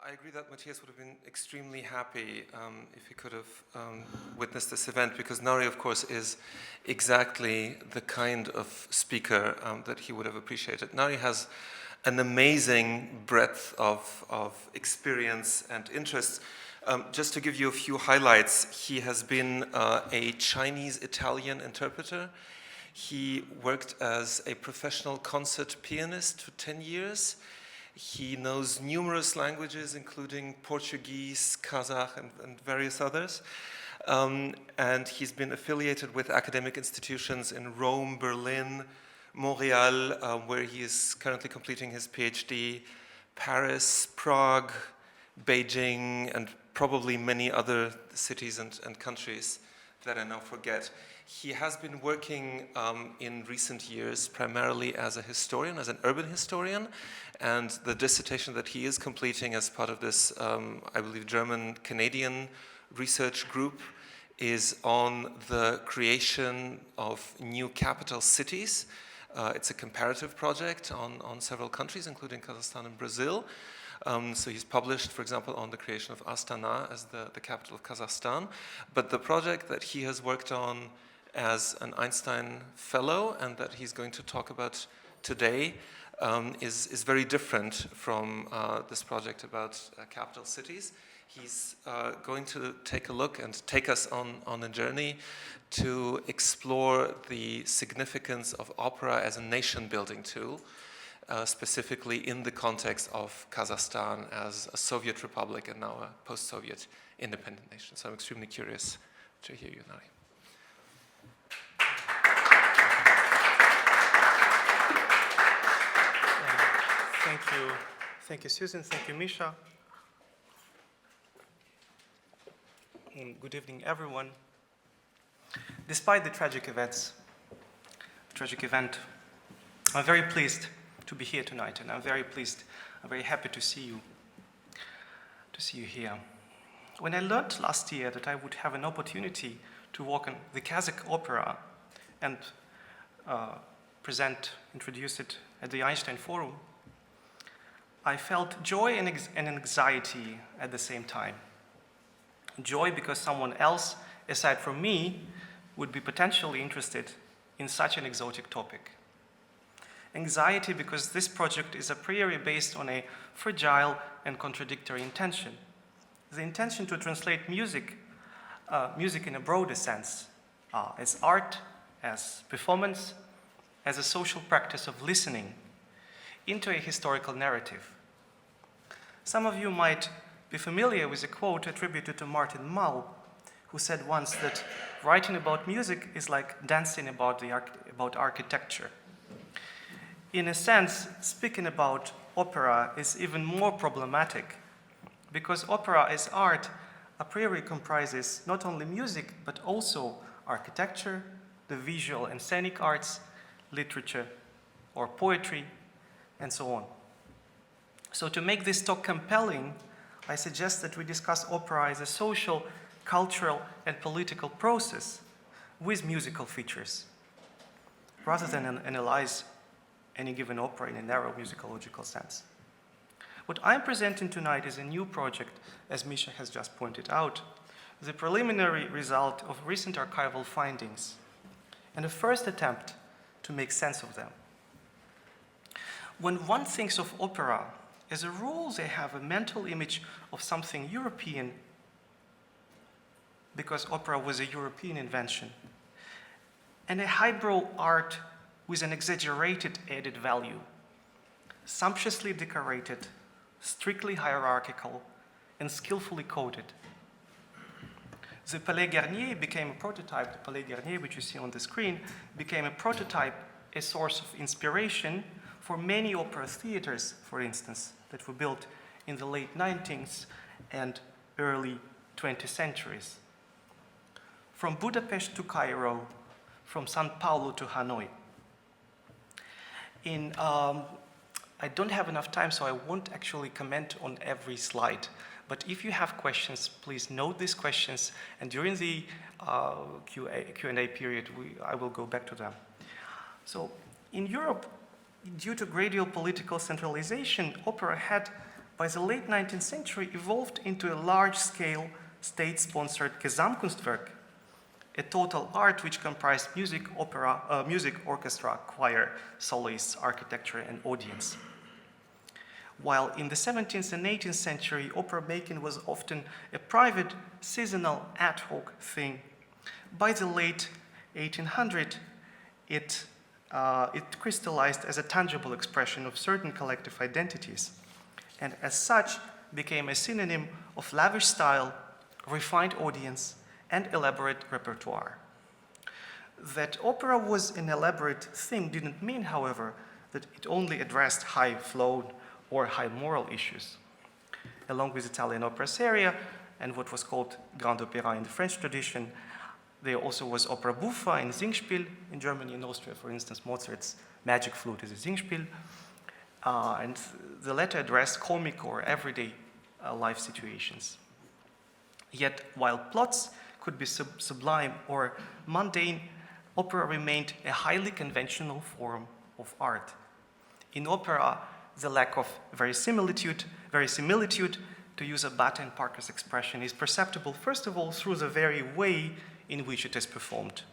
I agree that Matthias would have been extremely happy if he could have witnessed this event, because Nari, of course, is exactly the kind of speaker that he would have appreciated. Nari has an amazing breadth of experience and interests. Just to give you a few highlights, he has been a Chinese-Italian interpreter. He worked as a professional concert pianist for 10 years. He knows numerous languages, including Portuguese, Kazakh, and various others. And he's been affiliated with academic institutions in Rome, Berlin, Montreal, where he is currently completing his PhD, Paris, Prague, Beijing, and probably many other cities and countries that I now forget. He has been working in recent years primarily as a historian, as an urban historian, and the dissertation that he is completing as part of this, I believe, German-Canadian research group is on the creation of new capital cities. It's a comparative project on several countries, including Kazakhstan and Brazil. So he's published, for example, on the creation of Astana as the capital of Kazakhstan. But the project that he has worked on as an Einstein-Fellow and that he's going to talk about today is very different from this project about capital cities. He's going to take a look and take us on a journey to explore the significance of opera as a nation-building tool, specifically in the context of Kazakhstan as a Soviet republic and now a post-Soviet independent nation. So I'm extremely curious to hear you, Nari. Thank you, Susan. Thank you, Misha. And good evening, everyone. Despite the tragic event, I'm very pleased to be here tonight, and I'm very happy to see you here. When I learned last year that I would have an opportunity to work on the Kazakh opera and introduce it at the Einstein Forum, I felt joy and anxiety at the same time. Joy because someone else, aside from me, would be potentially interested in such an exotic topic. Anxiety because this project is a priori based on a fragile and contradictory intention. The intention to translate music in a broader sense, as art, as performance, as a social practice of listening, into a historical narrative. Some of you might be familiar with a quote attributed to Martin Mull, who said once that writing about music is like dancing about architecture. In a sense, speaking about opera is even more problematic, because opera as art a priori comprises not only music, but also architecture, the visual and scenic arts, literature or poetry, and so on. So to make this talk compelling, I suggest that we discuss opera as a social, cultural, and political process with musical features, rather than analyze any given opera in a narrow musicological sense. What I'm presenting tonight is a new project, as Misha has just pointed out, the preliminary result of recent archival findings, and a first attempt to make sense of them. When one thinks of opera, as a rule, they have a mental image of something European, because opera was a European invention, and a highbrow art with an exaggerated added value, sumptuously decorated, strictly hierarchical, and skillfully coded. The Palais Garnier became a prototype. The Palais Garnier, which you see on the screen, became a prototype, a source of inspiration for many opera theaters, for instance, that were built in the late 19th and early 20th centuries. From Budapest to Cairo, from São Paulo to Hanoi. I don't have enough time, so I won't actually comment on every slide. But if you have questions, please note these questions, and during the Q&A period, I will go back to them. So in Europe, due to gradual political centralization, opera had by the late 19th century evolved into a large-scale state-sponsored Gesamtkunstwerk, a total art which comprised music, opera, music, orchestra, choir, soloists, architecture, and audience. While in the 17th and 18th century, opera making was often a private, seasonal, ad hoc thing, by the late 1800s, it crystallized as a tangible expression of certain collective identities, and as such became a synonym of lavish style, refined audience, and elaborate repertoire. That opera was an elaborate thing didn't mean, however, that it only addressed high-flown or high moral issues. Along with Italian opera seria and what was called Grand Opera in the French tradition, there also was opera buffa and Singspiel in Germany and Austria. For instance, Mozart's Magic Flute is a Singspiel, and the latter addressed comic or everyday life situations. Yet, while plots could be sublime or mundane, opera remained a highly conventional form of art. In opera, the lack of verisimilitude, to use a Batten Parker's expression, is perceptible, first of all, through the very way in which it is performed,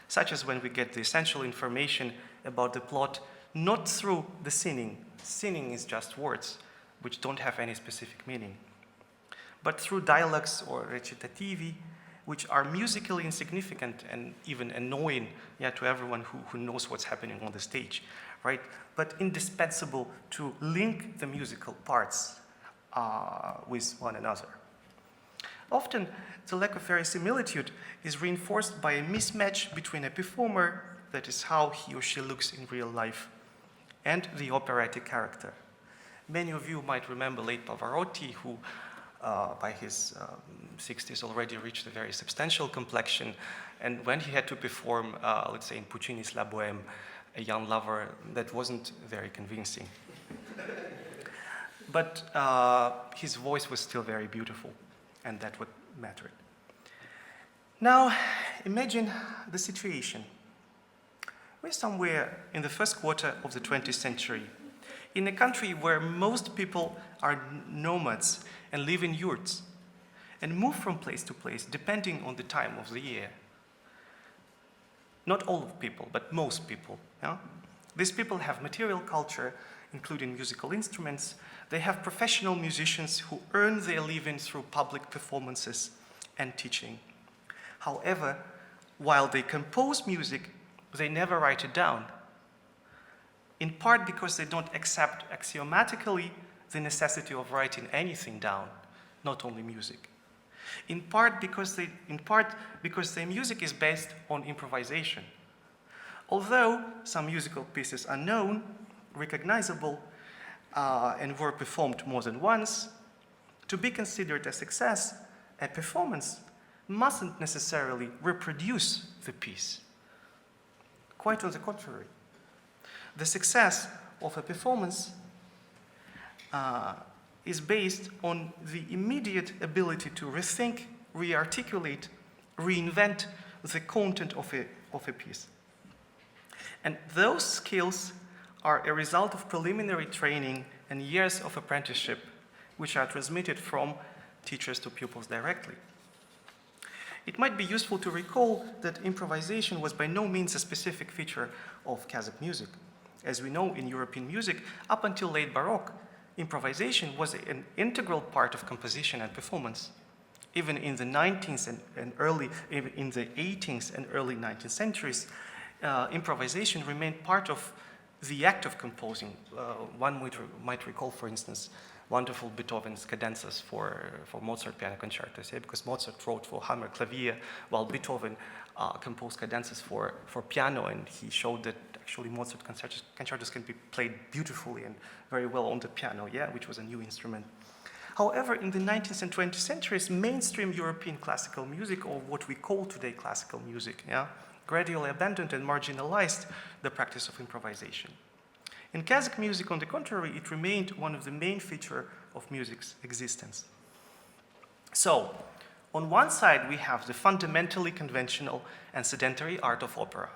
such as when we get the essential information about the plot not through the singing. Singing is just words, which don't have any specific meaning, but through dialogues or recitativi, which are musically insignificant and even annoying to everyone who knows what's happening on the stage, right? But indispensable to link the musical parts with one another. Often, the lack of verisimilitude is reinforced by a mismatch between a performer, that is how he or she looks in real life, and the operatic character. Many of you might remember late Pavarotti, who by his 60s already reached a very substantial complexion, and when he had to perform, let's say in Puccini's La Bohème, a young lover, that wasn't very convincing. But his voice was still very beautiful, and that's what mattered. Now, imagine the situation. We're somewhere in the first quarter of the 20th century, in a country where most people are nomads and live in yurts and move from place to place depending on the time of the year. Not all of people, but most people. Yeah? These people have material culture, including musical instruments. They have professional musicians who earn their living through public performances and teaching. However, while they compose music, they never write it down, in part because they don't accept axiomatically the necessity of writing anything down, not only music. In part because their music is based on improvisation. Although some musical pieces are known, recognizable, and were performed more than once, to be considered a success, a performance mustn't necessarily reproduce the piece. Quite on the contrary. The success of a performance is based on the immediate ability to rethink, re-articulate, reinvent the content of a piece. And those skills are a result of preliminary training and years of apprenticeship, which are transmitted from teachers to pupils directly. It might be useful to recall that improvisation was by no means a specific feature of Kazakh music. As we know, in European music, up until late Baroque, improvisation was an integral part of composition and performance. Even in the 18th and early 19th centuries, improvisation remained part of the act of composing. One might recall, for instance, wonderful Beethoven's cadences for Mozart piano concertos, because Mozart wrote for hammer clavier, while Beethoven composed cadences for piano, and he showed that actually Mozart concertos can be played beautifully and very well on the piano, which was a new instrument. However, in the 19th and 20th centuries, mainstream European classical music, or what we call today classical music, gradually abandoned and marginalized the practice of improvisation. In Kazakh music, on the contrary, it remained one of the main features of music's existence. So, on one side, we have the fundamentally conventional and sedentary art of opera.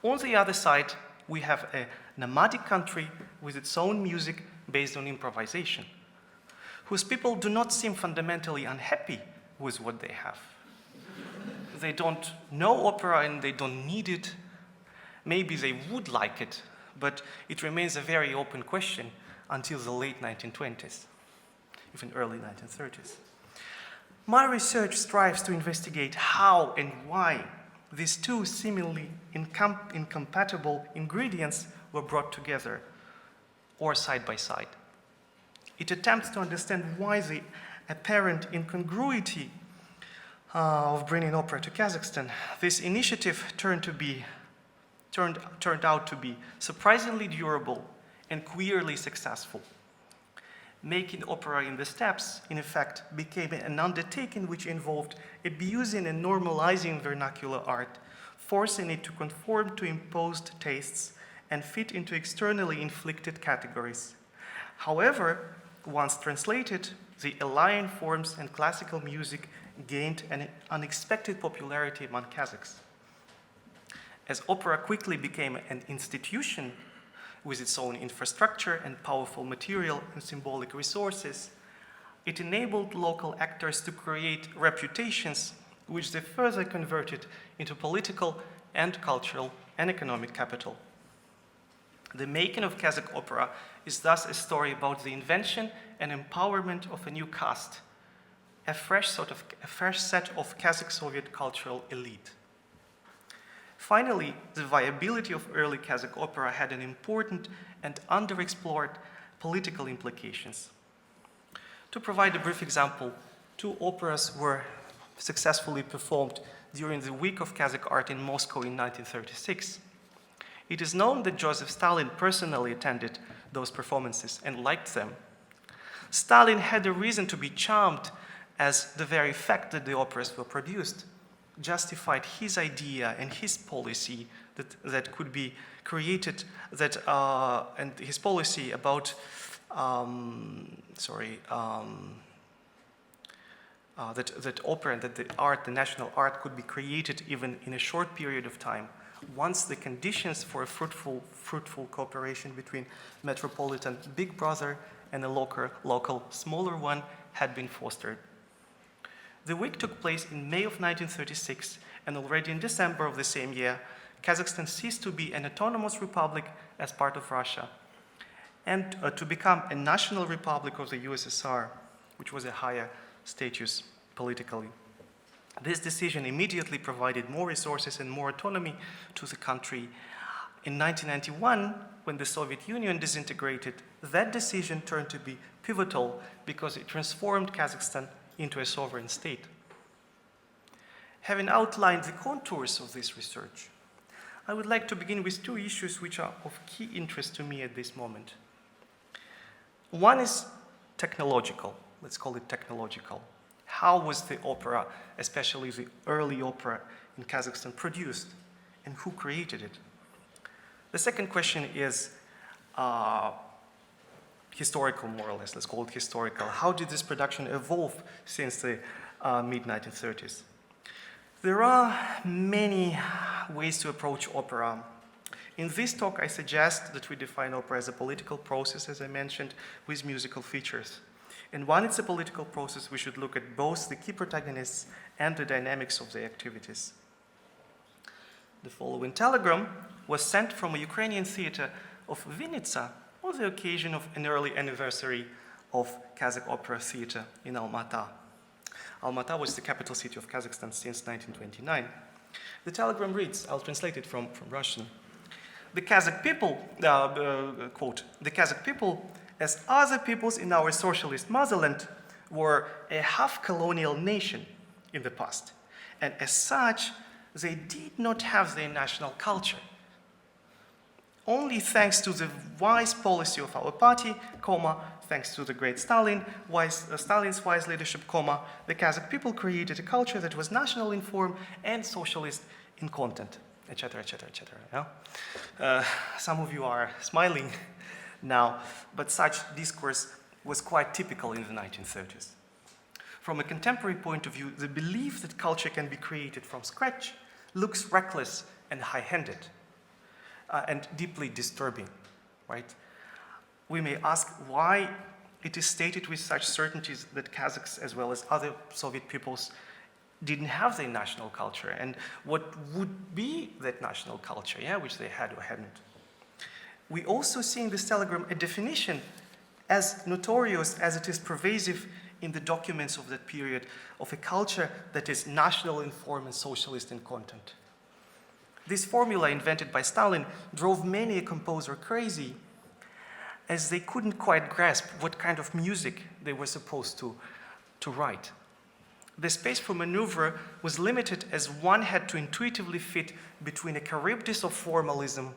On the other side, we have a nomadic country with its own music based on improvisation, whose people do not seem fundamentally unhappy with what they have. They don't know opera and they don't need it. Maybe they would like it, but it remains a very open question until the late 1920s, even early 1930s. My research strives to investigate how and why these two seemingly incompatible ingredients were brought together or side by side. It attempts to understand why the apparent incongruity of bringing opera to Kazakhstan. This initiative turned out to be surprisingly durable and queerly successful. Making opera in the steppes, in effect, became an undertaking which involved abusing and normalizing vernacular art, forcing it to conform to imposed tastes and fit into externally inflicted categories. However, once translated, the alien forms and classical music gained an unexpected popularity among Kazakhs. As opera quickly became an institution with its own infrastructure and powerful material and symbolic resources, it enabled local actors to create reputations which they further converted into political and cultural and economic capital. The making of Kazakh opera is thus a story about the invention and empowerment of a new caste, a fresh set of Kazakh Soviet cultural elite. Finally, the viability of early Kazakh opera had an important and underexplored political implications. To provide a brief example, 2 operas were successfully performed during the Week of Kazakh Art in Moscow in 1936. It is known that Joseph Stalin personally attended those performances and liked them. Stalin had a reason to be charmed, as the very fact that the operas were produced justified his idea and his policy that could be created, and his policy about that opera and that the national art could be created even in a short period of time, once the conditions for a fruitful cooperation between metropolitan big brother and a local smaller one had been fostered. The week took place in May of 1936, and already in December of the same year, Kazakhstan ceased to be an autonomous republic as part of Russia, and to become a national republic of the USSR, which was a higher status politically. This decision immediately provided more resources and more autonomy to the country. In 1991, when the Soviet Union disintegrated, that decision turned to be pivotal because it transformed Kazakhstan into a sovereign state. Having outlined the contours of this research, I would like to begin with 2 issues which are of key interest to me at this moment. One is technological. Let's call it technological. How was the opera, especially the early opera in Kazakhstan, produced, and who created it? The second question is historical, more or less. Let's call it historical. How did this production evolve since the mid-1930s? There are many ways to approach opera. In this talk, I suggest that we define opera as a political process, as I mentioned, with musical features. And when it's a political process, we should look at both the key protagonists and the dynamics of the activities. The following telegram was sent from a Ukrainian theater of Vinnytsia on the occasion of an early anniversary of Kazakh opera theater in Almaty. Almaty was the capital city of Kazakhstan since 1929. The telegram reads, I'll translate it from Russian. The Kazakh people, quote, the Kazakh people, as other peoples in our socialist motherland, were a half-colonial nation in the past. And as such, they did not have their national culture. Only thanks to the wise policy of our party, thanks to the great Stalin's wise leadership, the Kazakh people created a culture that was national in form and socialist in content, etc., etc., etc. Yeah? Some of you are smiling now, but such discourse was quite typical in the 1930s. From a contemporary point of view, the belief that culture can be created from scratch looks reckless and high-handed. And deeply disturbing, right? We may ask why it is stated with such certainties that Kazakhs, as well as other Soviet peoples, didn't have their national culture, and what would be that national culture, which they had or hadn't. We also see in this telegram a definition as notorious as it is pervasive in the documents of that period of a culture that is national in form and socialist in content. This formula invented by Stalin drove many a composer crazy, as they couldn't quite grasp what kind of music they were supposed to write. The space for maneuver was limited, as one had to intuitively fit between a Charybdis of formalism.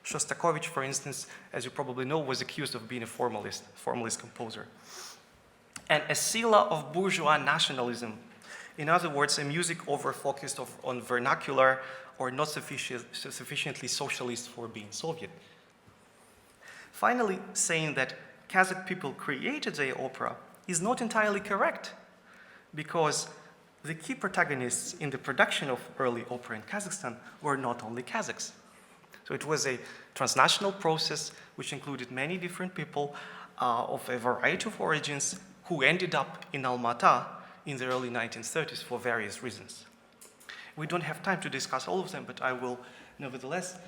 Shostakovich, for instance, as you probably know, was accused of being a formalist composer, and a Scylla of bourgeois nationalism. In other words, a music over-focused on vernacular or not sufficiently socialist for being Soviet. Finally, saying that Kazakh people created their opera is not entirely correct, because the key protagonists in the production of early opera in Kazakhstan were not only Kazakhs. So it was a transnational process which included many different people of a variety of origins who ended up in Almaty in the early 1930s for various reasons. We don't have time to discuss all of them, but I will nevertheless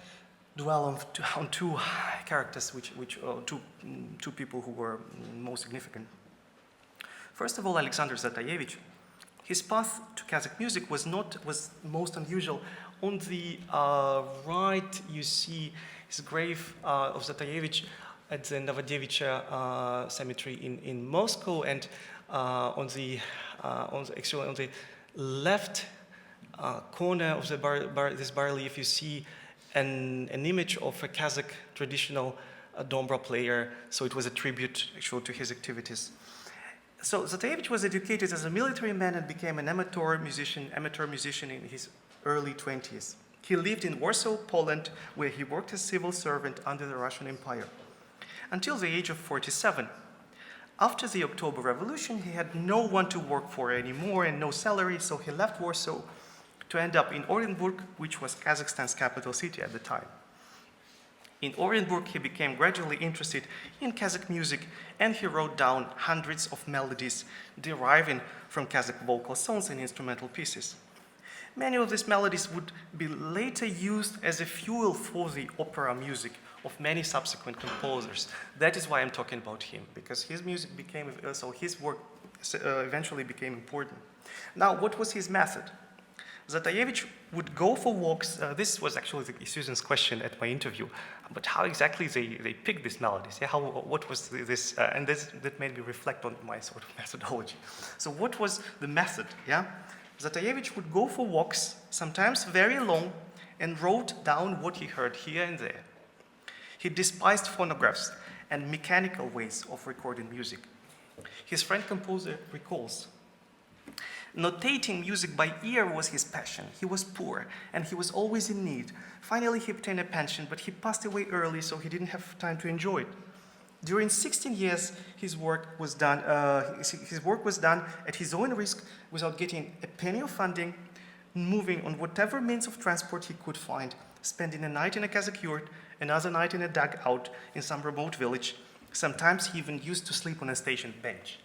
dwell on two characters, two people who were most significant. First of all, Alexander Zatayevich. His path to Kazakh music was most unusual. On the right, you see his grave of Zatayevich at the Novodevichy cemetery in Moscow, and on the left corner of this bas-relief, you see an image of a Kazakh traditional dombra player. So it was a tribute, actually, to his activities. So Zatayevich was educated as a military man and became an amateur musician in his early 20s. He lived in Warsaw, Poland, where he worked as civil servant under the Russian Empire until the age of 47. After the October Revolution, he had no one to work for anymore and no salary, so he left Warsaw to end up in Orenburg, which was Kazakhstan's capital city at the time. In Orenburg, he became gradually interested in Kazakh music, and he wrote down hundreds of melodies deriving from Kazakh vocal songs and instrumental pieces. Many of these melodies would be later used as a fuel for the opera music of many subsequent composers. That is why I'm talking about him, because his music became, his work eventually became important. Now, what was his method? Zatayevich would go for walks. This was actually Susan's question at my interview, but how exactly they picked these melodies? Yeah? What was this? And that made me reflect on my sort of methodology. So what was the method? Yeah, Zatayevich would go for walks, sometimes very long, and wrote down what he heard here and there. He despised phonographs and mechanical ways of recording music. His friend composer recalls, notating music by ear was his passion. He was poor, and he was always in need. Finally, he obtained a pension, but he passed away early, so he didn't have time to enjoy it. During 16 years, his work was done at his own risk, without getting a penny of funding, moving on whatever means of transport he could find, spending a night in a Kazakh yurt, another night in a dugout in some remote village. Sometimes he even used to sleep on a station bench.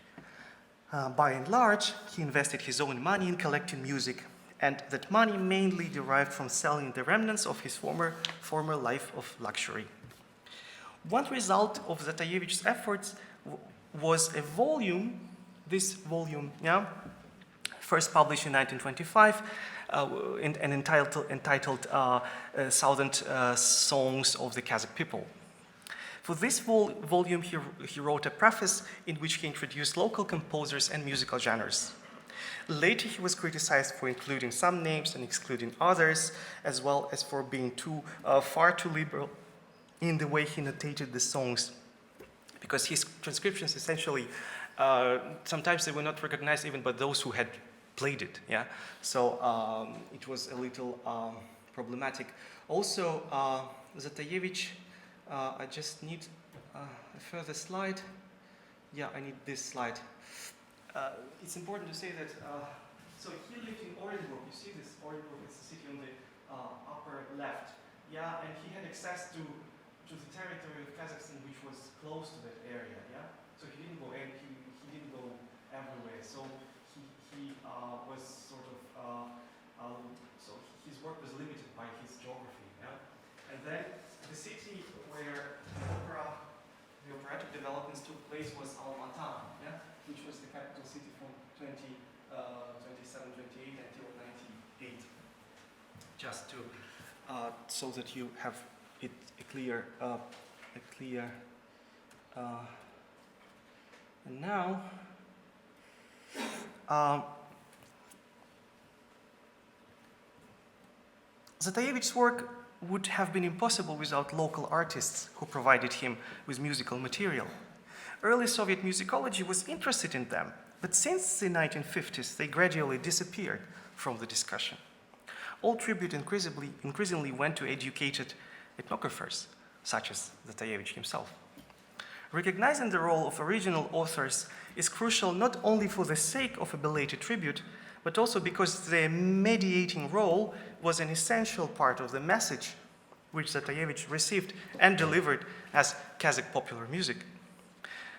By and large, he invested his own money in collecting music, and that money mainly derived from selling the remnants of his former life of luxury. One result of Zatayevich's efforts was a volume, first published in 1925, and entitled Thousand Songs of the Kazakh People. For this volume, he wrote a preface in which he introduced local composers and musical genres. Later, he was criticized for including some names and excluding others, as well as for being far too liberal in the way he notated the songs, because his transcriptions essentially, sometimes they were not recognized even by those who had played it. Yeah, so it was a little problematic. Also, Zatayevich. I just need a further slide. Yeah, I need this slide. It's important to say that, so he lived in Orenburg. You see this, Orenburg is the city on the upper left. Yeah, and he had access to the territory of Kazakhstan, which was close to that area, yeah? So so he didn't go everywhere. So he was sort of so his work was limited by his geography. Yeah? And then the city where the operatic developments took place was Almaty, yeah? Which was the capital city from 2728 until 98. Just to so that you have it a clear. And now. Zatayevich's work would have been impossible without local artists who provided him with musical material. Early Soviet musicology was interested in them, but since the 1950s, they gradually disappeared from the discussion. All tribute increasingly went to educated ethnographers, such as Zatayevich himself. Recognizing the role of original authors is crucial not only for the sake of a belated tribute, but also because their mediating role was an essential part of the message which Zatayevich received and delivered as Kazakh popular music.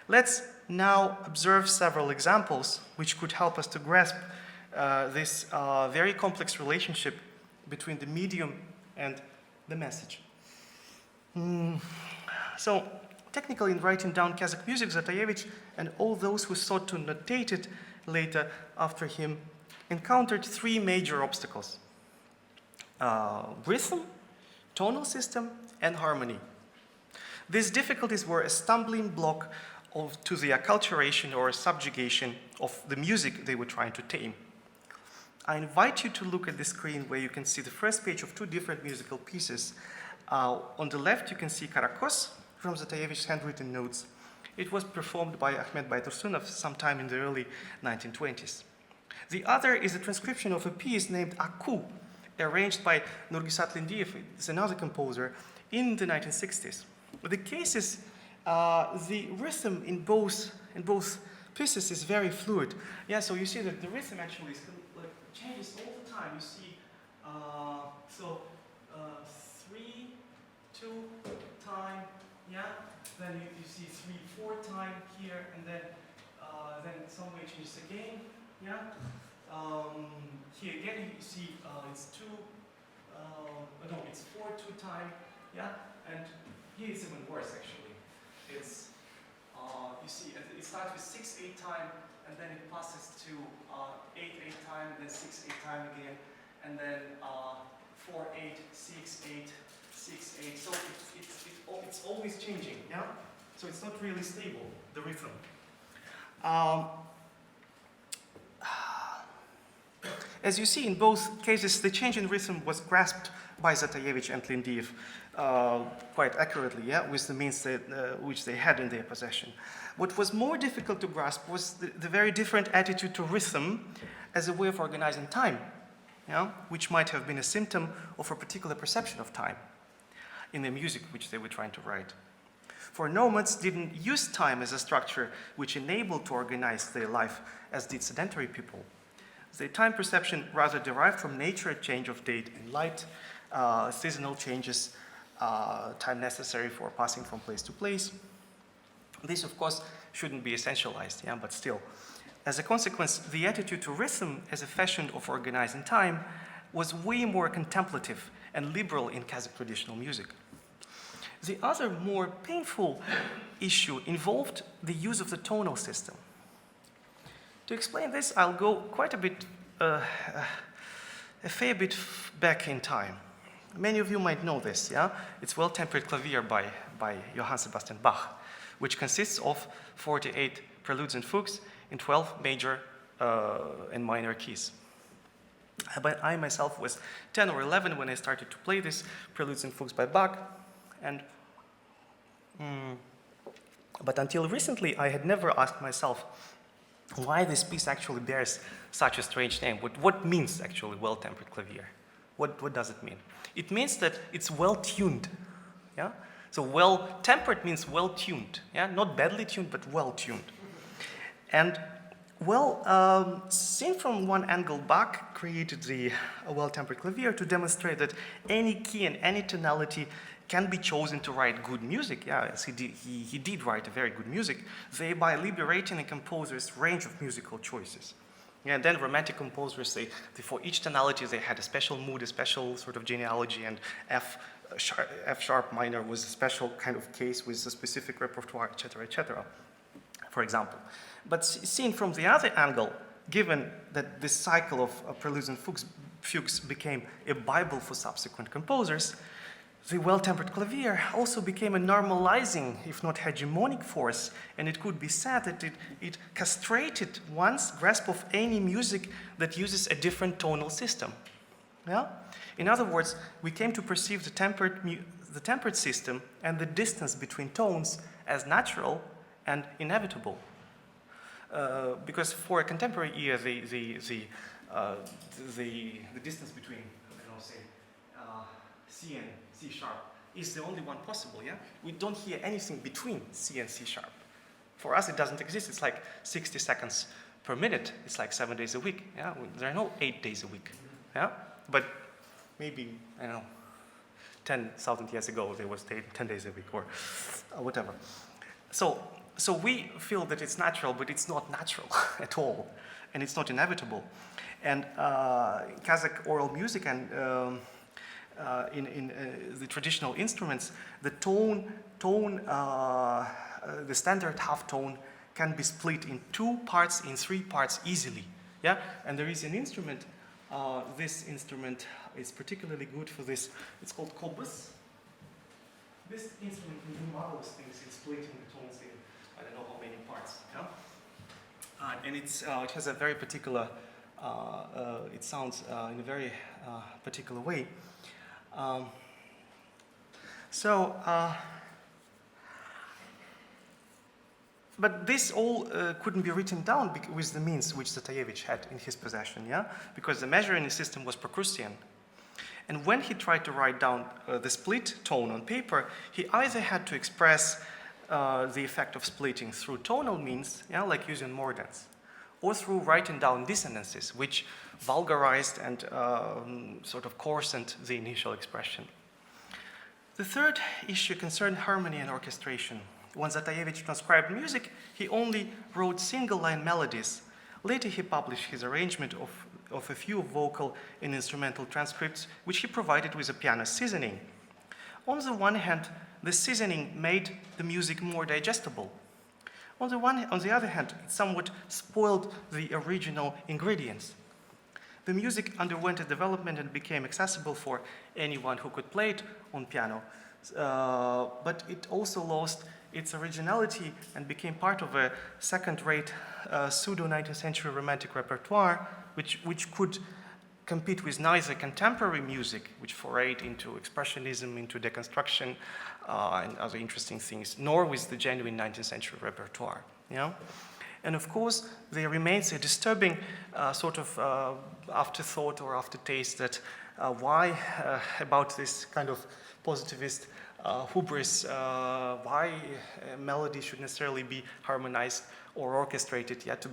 Let's now observe several examples which could help us to grasp this very complex relationship between the medium and the message. So, technically, in writing down Kazakh music, Zatayevich and all those who sought to notate it later after him encountered three major obstacles: rhythm, tonal system, and harmony. These difficulties were a stumbling block to the acculturation or subjugation of the music they were trying to tame. I invite you to look at the screen where you can see the first page of two different musical pieces. On the left, you can see Karakos from Zatayevich's handwritten notes. It was performed by Ahmet Baytursunov sometime in the early 1920s. The other is a transcription of a piece named Aku, arranged by Nurgisat Lindiyev, is another composer, in the 1960s. The case is the rhythm in both pieces is very fluid. Yeah, so you see that the rhythm actually is, changes all the time. You see, 3, 2 time, yeah. Then you see 3, 4 time here, and then somewhere it changes again, yeah. Here again you see it's 2, no, it's 4, 2 time, yeah. And here it's even worse actually. It's you see it starts with 6, 8 time, and then it passes to 8, 8 time, and then 6, 8 time again, and then 4, 8, 6, 8, 6, 8. So it's always changing, yeah? So it's not really stable, the rhythm. As you see, in both cases, the change in rhythm was grasped by Zatayevich and Lindiyev quite accurately, yeah, with the means which they had in their possession. What was more difficult to grasp was the very different attitude to rhythm as a way of organizing time, yeah, which might have been a symptom of a particular perception of time in the music which they were trying to write. For nomads didn't use time as a structure which enabled to organize their life as did sedentary people. The time perception rather derived from nature, change of date and light, seasonal changes, time necessary for passing from place to place. This, of course, shouldn't be essentialized, yeah, but still. As a consequence, the attitude to rhythm as a fashion of organizing time was way more contemplative and liberal in Kazakh traditional music. The other more painful issue involved the use of the tonal system. To explain this, I'll go quite a bit, a fair bit back in time. Many of you might know this, yeah? It's Well-Tempered Clavier by Johann Sebastian Bach, which consists of 48 preludes and fugues in 12 major and minor keys. But I myself was 10 or 11 when I started to play this preludes and fugues by Bach, but until recently I had never asked myself why this piece actually bears such a strange name. What means actually well-tempered clavier? What does it mean? It means that it's well-tuned, yeah? So well-tempered means well-tuned, yeah? Not badly tuned, but well-tuned. And seen from one angle, Bach created the well-tempered clavier to demonstrate that any key and any tonality can be chosen to write good music. Yeah, as he did write a very good music, thereby liberating a composer's range of musical choices. Yeah, and then romantic composers, for each tonality, they had a special mood, a special sort of genealogy, and F sharp minor was a special kind of case with a specific repertoire, etc., for example. But seen from the other angle, given that this cycle of preludes and fugues became a Bible for subsequent composers, the well-tempered clavier also became a normalizing, if not hegemonic force, and it could be said that it castrated one's grasp of any music that uses a different tonal system. Yeah? In other words, we came to perceive the tempered system and the distance between tones as natural and inevitable. Because for a contemporary ear, the distance between, C and C sharp is the only one possible, yeah? We don't hear anything between C and C sharp. For us, it doesn't exist. It's like 60 seconds per minute. It's like 7 days a week, yeah? There are no 8 days a week, yeah? But maybe, I don't know, 10,000 years ago, there was 10 days a week or whatever. So we feel that it's natural, but it's not natural at all, and it's not inevitable. And Kazakh oral music and in the traditional instruments, the the standard half tone can be split in 2 parts, in 3 parts easily. Yeah, and there is an instrument. This instrument is particularly good for this. It's called kobus. This instrument can do marvelous things in splitting the tones in I don't know how many parts. Yeah? And it has a very particular. It sounds in a very particular way. But this all couldn't be written down with the means which Zatayevich had in his possession, yeah? Because the measuring system was Procrustean. And when he tried to write down the split tone on paper, he either had to express the effect of splitting through tonal means, yeah, like using mordents, or through writing down dissonances, which vulgarized and sort of coarsened the initial expression. The third issue concerned harmony and orchestration. When Zatayevich transcribed music, he only wrote single-line melodies. Later, he published his arrangement of a few vocal and instrumental transcripts, which he provided with a piano seasoning. On the one hand, the seasoning made the music more digestible. On the other hand, it somewhat spoiled the original ingredients. The music underwent a development and became accessible for anyone who could play it on piano, but it also lost its originality and became part of a second-rate pseudo-19th century romantic repertoire, which could compete with neither contemporary music, which forayed into expressionism, into deconstruction, and other interesting things, nor with the genuine 19th century repertoire. Yeah? And of course, there remains a disturbing sort of afterthought or aftertaste that why about this kind of positivist hubris, why a melody should necessarily be harmonized or orchestrated, yeah, to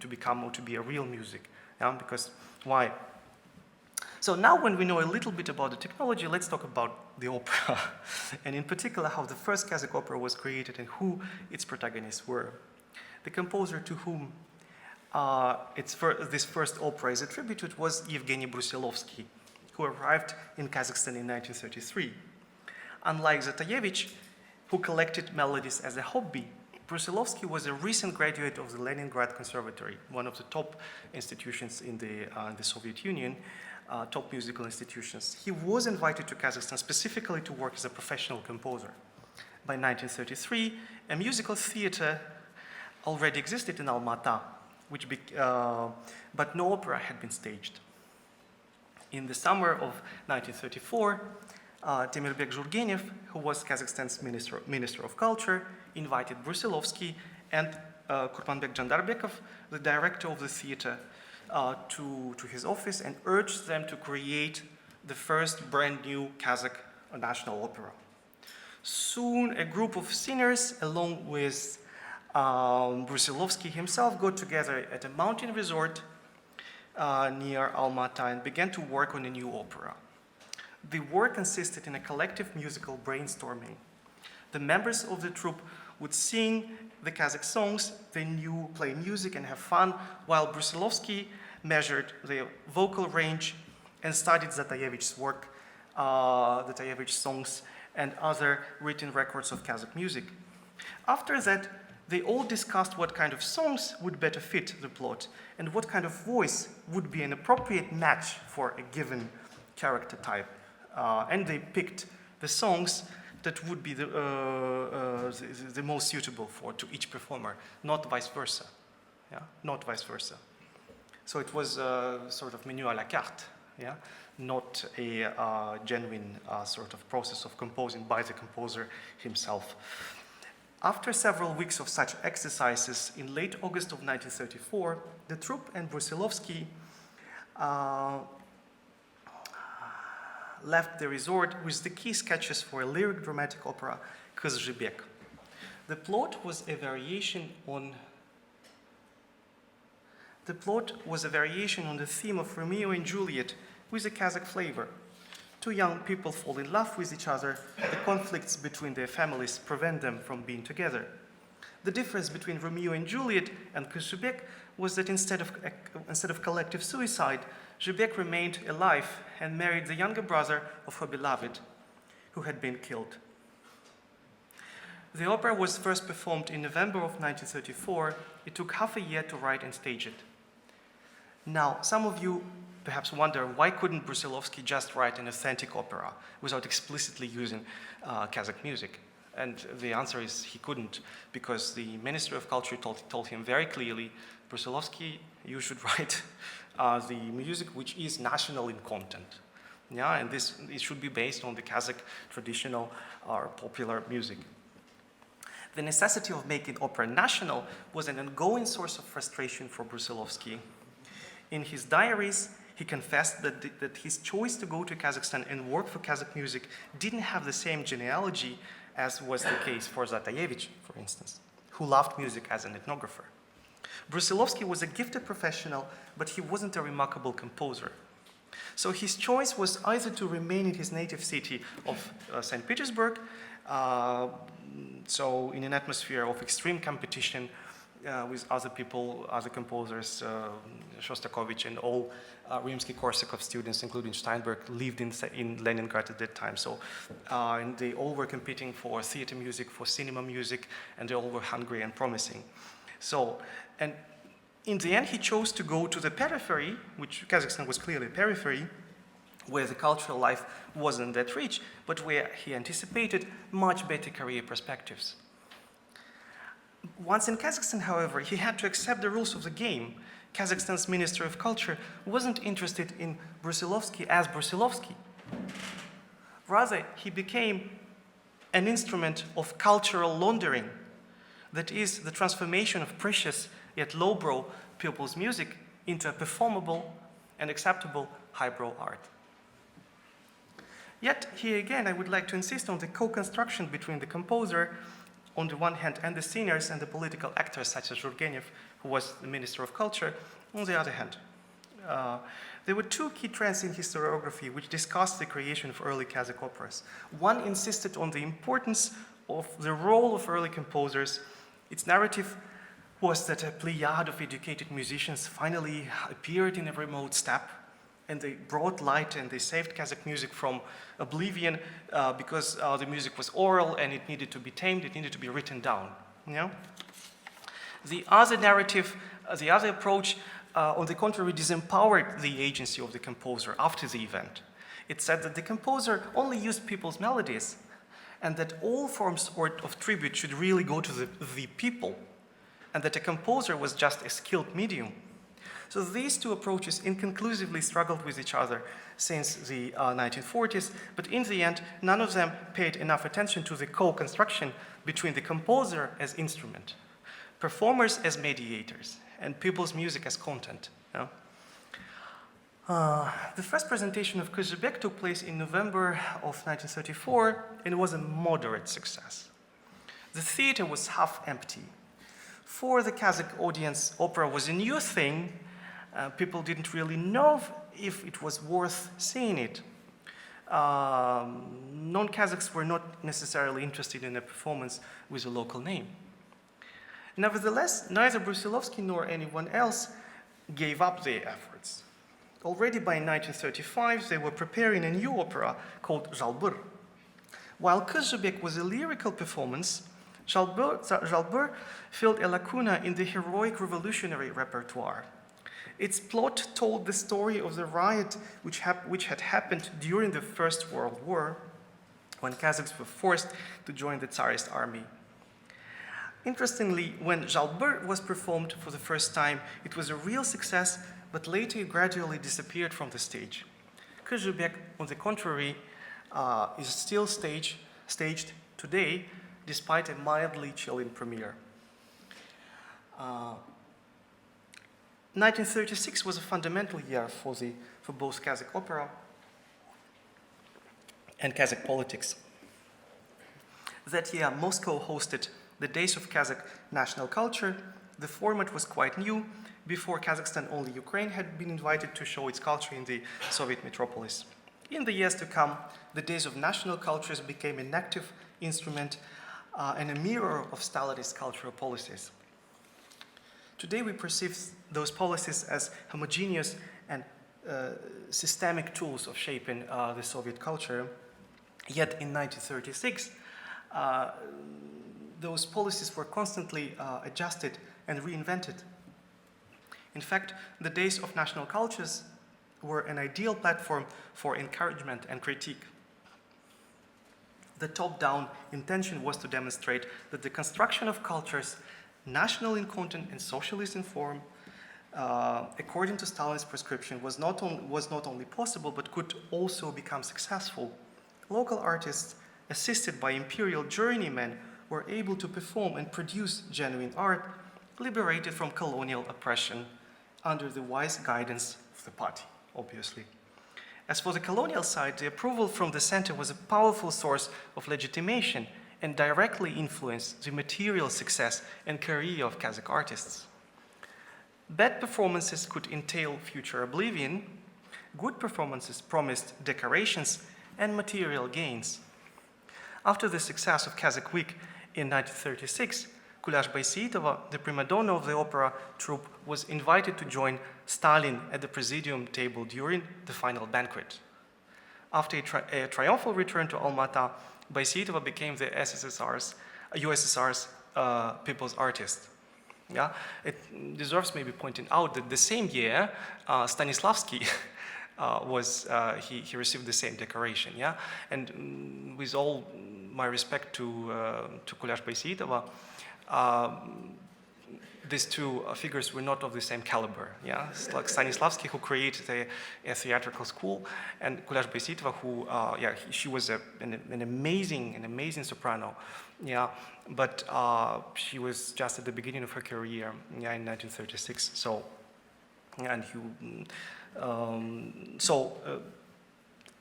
become or to be a real music. Yeah? Because why? So now when we know a little bit about the technology, let's talk about the opera, and in particular how the first Kazakh opera was created and who its protagonists were. The composer to whom this first opera is attributed was Yevgeny Brusilovsky, who arrived in Kazakhstan in 1933. Unlike Zatayevich, who collected melodies as a hobby, Brusilovsky was a recent graduate of the Leningrad Conservatory, one of the top institutions in the Soviet Union, top musical institutions. He was invited to Kazakhstan specifically to work as a professional composer. By 1933, a musical theater already existed in Almaty, but no opera had been staged. In the summer of 1934, Temirbek Zhurgenev, who was Kazakhstan's Minister of Culture, invited Brusilovsky and Kurmanbek Jandarbekov, the director of the theater, to his office and urged them to create the first brand new Kazakh national opera. Soon, a group of singers, along with Brusilovsky himself, got together at a mountain resort near Almaty and began to work on a new opera. The work consisted in a collective musical brainstorming. The members of the troupe would sing the Kazakh songs they knew, play music and have fun, while Brusilovsky measured the vocal range and studied Zatayevich's work, Zatayevich's songs, and other written records of Kazakh music. After that, they all discussed what kind of songs would better fit the plot and what kind of voice would be an appropriate match for a given character type. And they picked the songs that would be the most suitable to each performer, not vice versa. Yeah, not vice versa. So it was a sort of menu à la carte, yeah, not a genuine sort of process of composing by the composer himself. After several weeks of such exercises, in late August of 1934, the troupe and Brusilovsky left the resort with the key sketches for a lyric dramatic opera, Kız-Jibek. The plot was a variation on the theme of Romeo and Juliet with a Kazakh flavor. Two young people fall in love with each other. The conflicts between their families prevent them from being together. The difference between Romeo and Juliet and Kız-Jibek was that instead of collective suicide, Jibek remained alive and married the younger brother of her beloved, who had been killed. The opera was first performed in November of 1934. It took half a year to write and stage it. Now, some of you perhaps wonder, why couldn't Brusilovsky just write an authentic opera without explicitly using Kazakh music? And the answer is he couldn't, because the Ministry of Culture told him very clearly, Brusilovsky, you should write the music which is national in content. Yeah, and it should be based on the Kazakh traditional or popular music. The necessity of making opera national was an ongoing source of frustration for Brusilovsky. In his diaries, he confessed that his choice to go to Kazakhstan and work for Kazakh music didn't have the same genealogy as was the case for Zatayevich, for instance, who loved music as an ethnographer. Brusilovsky was a gifted professional, but he wasn't a remarkable composer. So his choice was either to remain in his native city of St. Petersburg, so in an atmosphere of extreme competition with other people, other composers, Shostakovich and all Rimsky-Korsakov students, including Steinberg, lived in Leningrad at that time. So and they all were competing for theater music, for cinema music, and they all were hungry and promising. So, and in the end, he chose to go to the periphery, which Kazakhstan was clearly a periphery, where the cultural life wasn't that rich, but where he anticipated much better career perspectives. Once in Kazakhstan, however, he had to accept the rules of the game. Kazakhstan's Minister of Culture wasn't interested in Brusilovsky as Brusilovsky. Rather, he became an instrument of cultural laundering, that is, the transformation of precious yet lowbrow people's music into a performable and acceptable highbrow art. Yet, here again, I would like to insist on the co-construction between the composer on the one hand, and the singers and the political actors such as Turgenev, who was the Minister of Culture, on the other hand. There were two key trends in historiography which discussed the creation of early Kazakh operas. One insisted on the importance of the role of early composers. Its narrative was that a pleiad of educated musicians finally appeared in a remote steppe, and they brought light and they saved Kazakh music from oblivion because the music was oral and it needed to be tamed, it needed to be written down. You know? The other narrative, the other approach, on the contrary, disempowered the agency of the composer after the event. It said that the composer only used people's melodies and that all forms of tribute should really go to the people, and that a composer was just a skilled medium. So these two approaches inconclusively struggled with each other since the 1940s, but in the end, none of them paid enough attention to the co-construction between the composer as instrument, performers as mediators, and people's music as content. You know? The first presentation of Kız-Jibek took place in November of 1934, and it was a moderate success. The theater was half empty. For the Kazakh audience, opera was a new thing. People didn't really know if it was worth seeing it. non-Kazakhs were not necessarily interested in a performance with a local name. Nevertheless, neither Brusilovsky nor anyone else gave up their efforts. Already by 1935, they were preparing a new opera called Zhalbyr. While Kuzhubek was a lyrical performance, Zhalbyr filled a lacuna in the heroic revolutionary repertoire. Its plot told the story of the riot which had happened during the First World War, when Kazakhs were forced to join the Tsarist army. Interestingly, when Zhalbyr was performed for the first time, it was a real success, but later it gradually disappeared from the stage. Kuzhubek, on the contrary, is still staged today, despite a mildly chilling premiere. 1936 was a fundamental year for both Kazakh opera and Kazakh politics. That year, Moscow hosted the Days of Kazakh National Culture. The format was quite new. Before Kazakhstan, only Ukraine had been invited to show its culture in the Soviet metropolis. In the years to come, the Days of National Cultures became an active instrument and a mirror of Stalinist cultural policies. Today, we perceive those policies as homogeneous and systemic tools of shaping the Soviet culture. Yet in 1936, those policies were constantly adjusted and reinvented. In fact, the Days of National Cultures were an ideal platform for encouragement and critique. The top-down intention was to demonstrate that the construction of cultures, national in content and socialist in form, according to Stalin's prescription, was not only possible, but could also become successful. Local artists, assisted by imperial journeymen, were able to perform and produce genuine art, liberated from colonial oppression, under the wise guidance of the party, obviously. As for the colonial side, the approval from the center was a powerful source of legitimation and directly influenced the material success and career of Kazakh artists. Bad performances could entail future oblivion. Good performances promised decorations and material gains. After the success of Kazakh Week in 1936, Kulash Baysaitova, the prima donna of the opera troupe, was invited to join Stalin at the presidium table during the final banquet. After a triumphal return to Almaty, Baysaitova became the USSR's people's artist. Yeah? It deserves maybe pointing out that the same year, Stanislavski he received the same decoration. Yeah? And with all my respect to Kulash Baysaitova, these two figures were not of the same caliber. Yeah, it's like Stanislavski, who created a theatrical school, and Kulash Baysaitova, who she was an amazing soprano. Yeah, but she was just at the beginning of her career. Yeah, in 1936. So,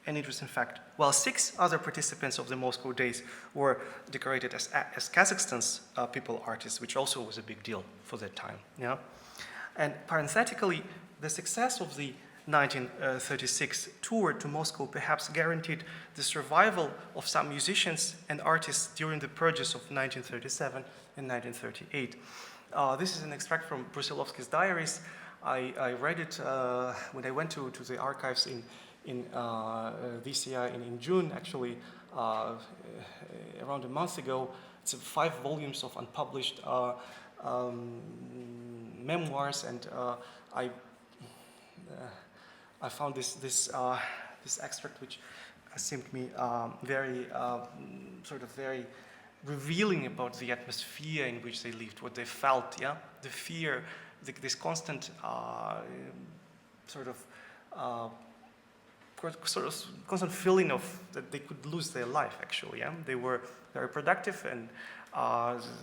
an interesting fact. While 6 other participants of the Moscow Days were decorated as Kazakhstan's people artists, which also was a big deal for that time. Yeah? And parenthetically, the success of the 1936 tour to Moscow perhaps guaranteed the survival of some musicians and artists during the purges of 1937 and 1938. This is an extract from Brusilovsky's diaries. I read it when I went to the archives in this year in June, actually, around a month ago. It's 5 volumes of unpublished memoirs, and I found this extract, which seemed me very revealing about the atmosphere in which they lived, what they felt. Yeah, the fear, this constant constant feeling of that they could lose their life. Actually, yeah, they were very productive and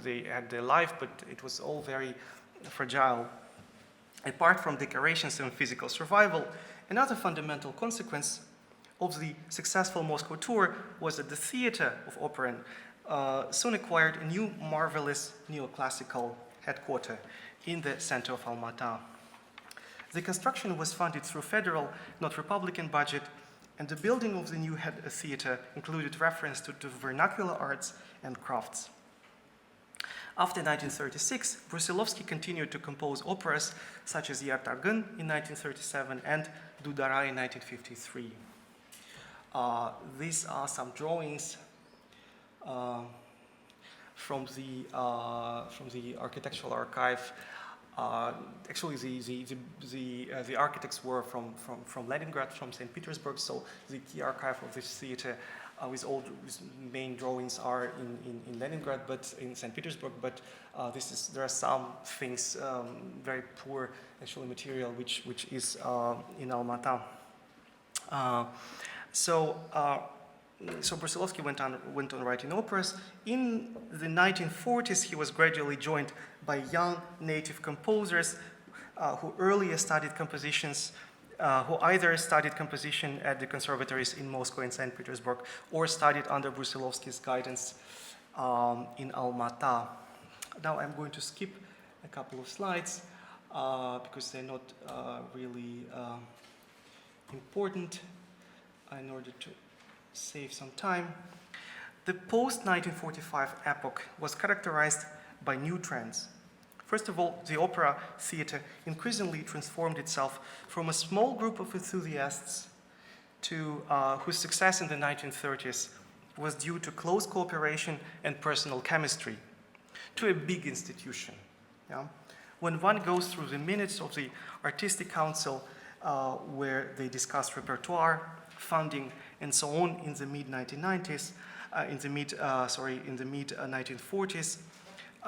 they had their life, but it was all very fragile. Apart from decorations and physical survival, another fundamental consequence of the successful Moscow tour was that the theater of Opera soon acquired a new marvelous neoclassical headquarters in the center of Almaty. The construction was funded through federal, not Republican budget, and the building of the new theater included reference to the vernacular arts and crafts. After 1936, Brusilovsky continued to compose operas such as Yartargın in 1937 and Dudara in 1953. These are some drawings from the architectural archive. Actually, the architects were from Leningrad, from St. Petersburg, so the key archive of this theater with main drawings are in Leningrad, but in St. Petersburg, but there are some things, very poor actually material, which is in Almaty. So Brusilovsky went on writing operas. In the 1940s, he was gradually joined by young native composers who earlier studied compositions, who either studied composition at the conservatories in Moscow and St. Petersburg or studied under Brusilovsky's guidance in Almaty. Now I'm going to skip a couple of slides because they're not really important in order to save some time. The post-1945 epoch was characterized by new trends. First of all, the opera theater increasingly transformed itself from a small group of enthusiasts to whose success in the 1930s was due to close cooperation and personal chemistry, to a big institution. Yeah? When one goes through the minutes of the Artistic Council where they discussed repertoire, funding, and so on in the mid-1990s, in the mid-1940s,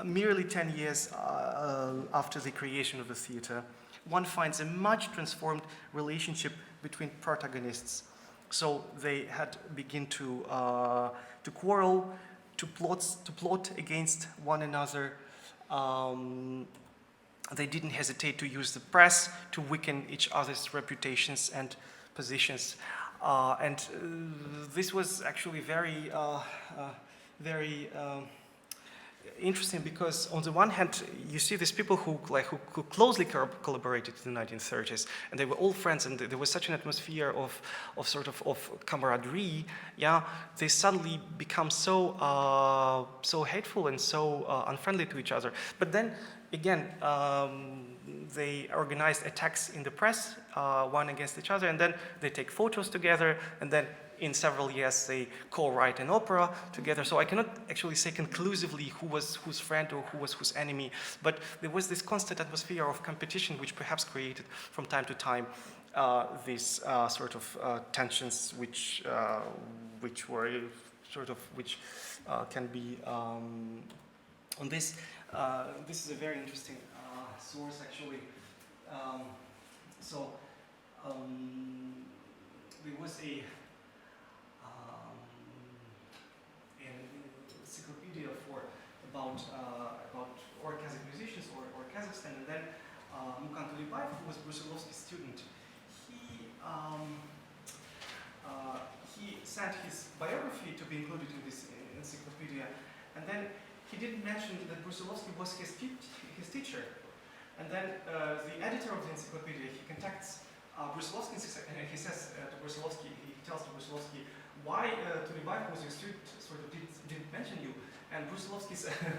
merely 10 years after the creation of the theater, one finds a much transformed relationship between protagonists. So they had begun to quarrel, to plot against one another. They didn't hesitate to use the press to weaken each other's reputations and positions. This was actually very interesting because on the one hand, you see these people who closely collaborated in the 1930s, and they were all friends, and there was such an atmosphere of camaraderie. Yeah, they suddenly become so hateful and so unfriendly to each other. But then again, they organized attacks in the press, one against each other, and then they take photos together, and then in several years they co-write an opera together. So I cannot actually say conclusively who was whose friend or who was whose enemy, but there was this constant atmosphere of competition which perhaps created from time to time these tensions which can be on this. This is a very interesting source actually. There was an encyclopedia about Kazakh musicians or Kazakhstan, and then Mukan Tulibayev, who was Brusilovsky's student, he sent his biography to be included in this encyclopedia, and then he didn't mention that Brusilovsky was his teacher. And then the editor of the encyclopedia, he contacts Brusilovsky, and he says to Brusilovsky, he tells to Brusilovsky, why Tulibayev, who was your student, didn't mention you? And Brusilovsky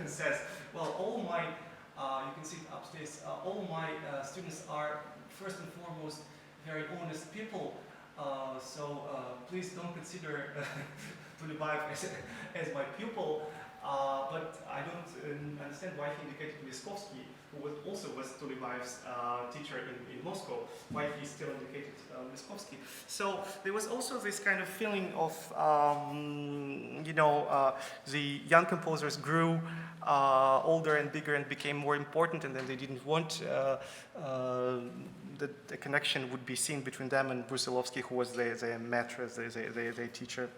says, well, all my, you can see it upstairs, all my students are first and foremost very honest people, so please don't consider Tulibayev as my pupil. But I don't understand why he indicated Miskovsky, who also was Tulibayev's teacher in Moscow, why he still indicated Miskovsky. So there was also this kind of feeling of, the young composers grew older and bigger and became more important, and then they didn't want that the connection would be seen between them and Brusilovsky, who was their maître, their teacher.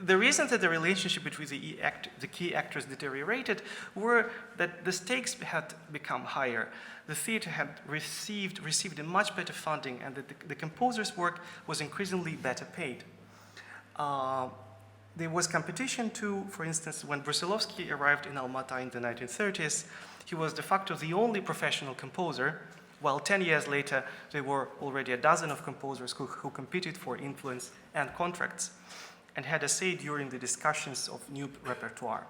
The reason that the relationship between the key actors deteriorated were that the stakes had become higher. The theater had received a much better funding, and that the composer's work was increasingly better paid. There was competition too. For instance, when Brusilovsky arrived in Almaty in the 1930s, he was de facto the only professional composer while 10 years later, there were already a dozen of composers who competed for influence and contracts and had a say during the discussions of new repertoire.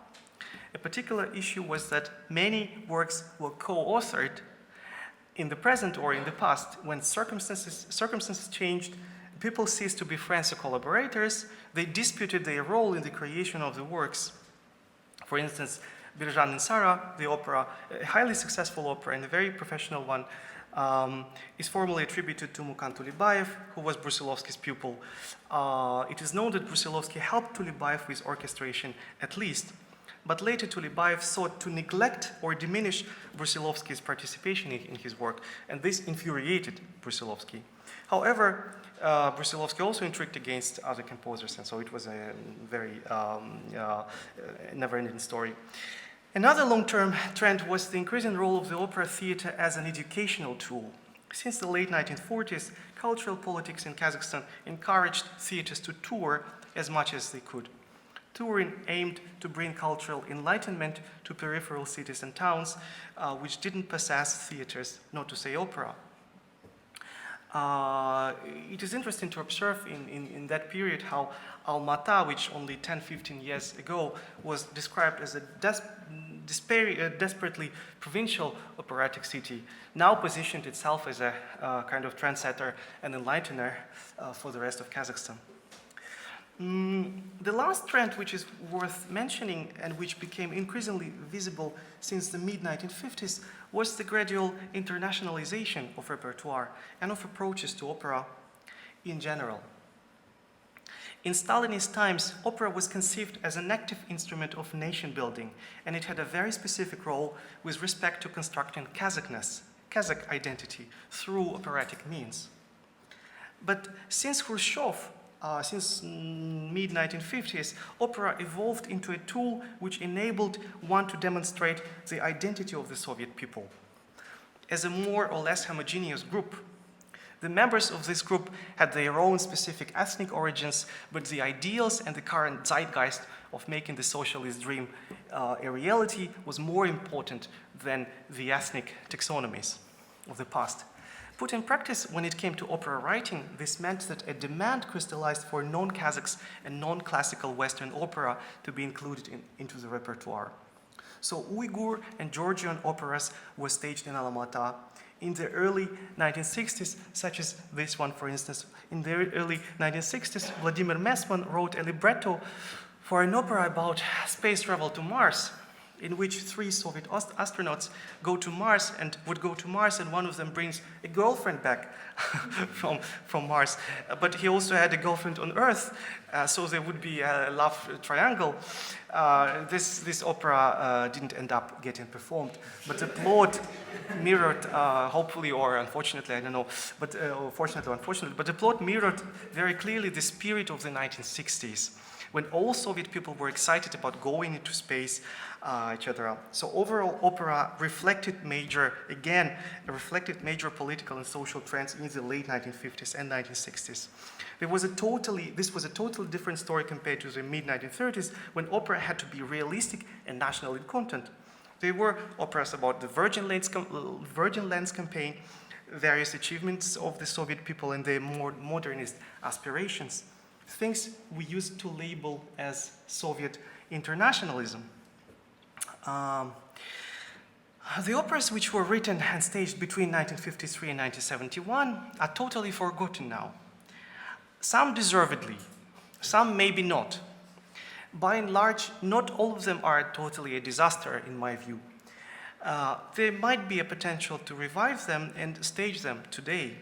A particular issue was that many works were co-authored in the present or in the past. When circumstances changed, people ceased to be friends or collaborators, they disputed their role in the creation of the works. For instance, Birjan and Sara, the opera, a highly successful opera and a very professional one, is formally attributed to Mukan Tulibayev, who was Brusilovsky's pupil. It is known that Brusilovsky helped Tulibayev with orchestration at least, but later Tulibayev sought to neglect or diminish Brusilovsky's participation in his work, and this infuriated Brusilovsky. However, Brusilovsky also intrigued against other composers, and so it was a very never-ending story. Another long-term trend was the increasing role of the opera theater as an educational tool. Since the late 1940s, cultural politics in Kazakhstan encouraged theaters to tour as much as they could. Touring aimed to bring cultural enlightenment to peripheral cities and towns which didn't possess theaters, not to say opera. It is interesting to observe in that period how Almaty, which only 10-15 years ago was described as a desperately provincial operatic city, now positioned itself as a kind of trendsetter and enlightener for the rest of Kazakhstan. The last trend which is worth mentioning and which became increasingly visible since the mid-1950s was the gradual internationalization of repertoire and of approaches to opera in general. In Stalinist times, opera was conceived as an active instrument of nation building, and it had a very specific role with respect to constructing Kazakhs, Kazakh identity through operatic means. But since Khrushchev, since mid-1950s, opera evolved into a tool which enabled one to demonstrate the identity of the Soviet people as a more or less homogeneous group. The members of this group had their own specific ethnic origins, but the ideals and the current zeitgeist of making the socialist dream a reality was more important than the ethnic taxonomies of the past. Put in practice, when it came to opera writing, this meant that a demand crystallized for non-Kazakhs and non-classical Western opera to be included into the repertoire. So Uyghur and Georgian operas were staged in Almaty. In the early 1960s, such as this one, for instance, in the early 1960s, Vladimir Mesman wrote a libretto for an opera about space travel to Mars, in which 3 Soviet astronauts go to Mars and one of them brings a girlfriend back from Mars. But he also had a girlfriend on Earth, so there would be a love triangle. This opera didn't end up getting performed, but the plot mirrored, hopefully or unfortunately, I don't know, but fortunately or unfortunately, but the plot mirrored very clearly the spirit of the 1960s, when all Soviet people were excited about going into space, etc. So overall, opera reflected major political and social trends in the late 1950s and 1960s. This was a totally different story compared to the mid-1930s, when opera had to be realistic and national in content. There were operas about the Virgin Lands campaign, various achievements of the Soviet people and their more modernist aspirations, things we used to label as Soviet internationalism. The operas which were written and staged between 1953 and 1971 are totally forgotten now. Some deservedly, some maybe not. By and large, not all of them are totally a disaster in my view. There might be a potential to revive them and stage them today.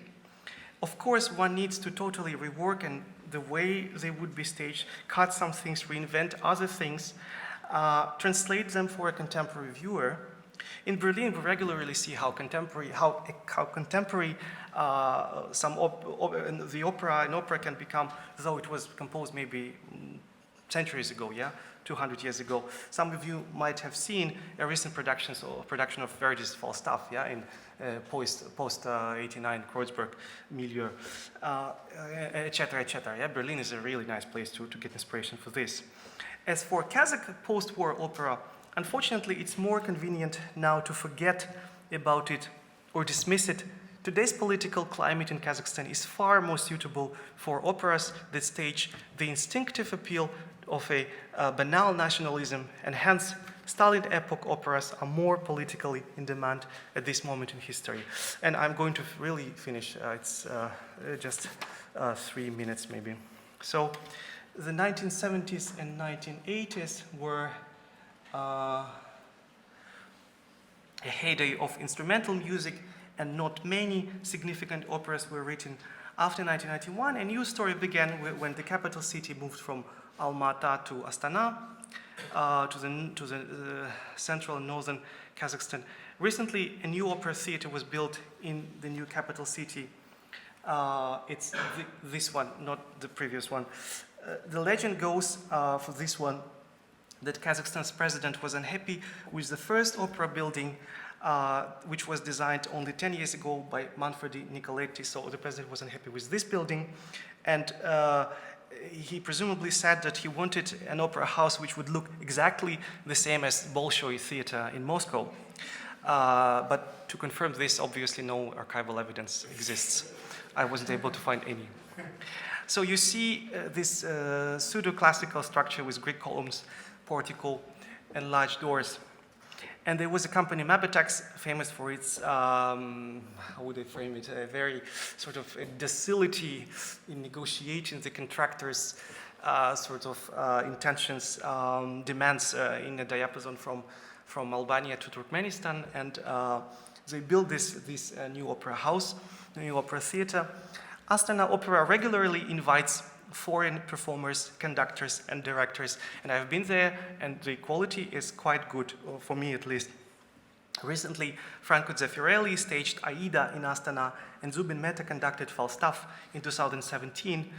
Of course, one needs to totally rework and the way they would be staged, cut some things, reinvent other things, translate them for a contemporary viewer. In Berlin, we regularly see how contemporary the opera can become, though it was composed maybe centuries ago, 200 years ago. Some of you might have seen a recent production of Verdi's Falstaff, in post-89 Kreuzberg milieu, etc., etc. Berlin is a really nice place to get inspiration for this. As for Kazakh post-war opera, unfortunately, it's more convenient now to forget about it or dismiss it, today's political climate in Kazakhstan is far more suitable for operas that stage the instinctive appeal of a banal nationalism, and hence Stalin epoch operas are more politically in demand at this moment in history. And I'm going to really finish, it's just 3 minutes maybe. So the 1970s and 1980s were a heyday of instrumental music, and not many significant operas were written. After 1991, a new story began when the capital city moved from Almaty to Astana, to the central and northern Kazakhstan. Recently, a new opera theater was built in the new capital city. It's this one, not the previous one. The legend goes for this one that Kazakhstan's president was unhappy with the first opera building, which was designed only 10 years ago by Manfredi Nicoletti. So the president was unhappy with this building, and he presumably said that he wanted an opera house which would look exactly the same as Bolshoi Theater in Moscow. But to confirm this, obviously no archival evidence exists. I wasn't able to find any. So you see this pseudo-classical structure with Greek columns, portico, and large doors. And there was a company, Mabetax, famous for its, how would I frame it, a very sort of docility in negotiating the contractors' sort of intentions, demands in a diapason from Albania to Turkmenistan. And they built this new opera house, new opera theater. Astana Opera regularly invites foreign performers, conductors, and directors, and I've been there, and the quality is quite good, for me at least. Recently, Franco Zeffirelli staged Aida in Astana, and Zubin Mehta conducted Falstaff in 2017,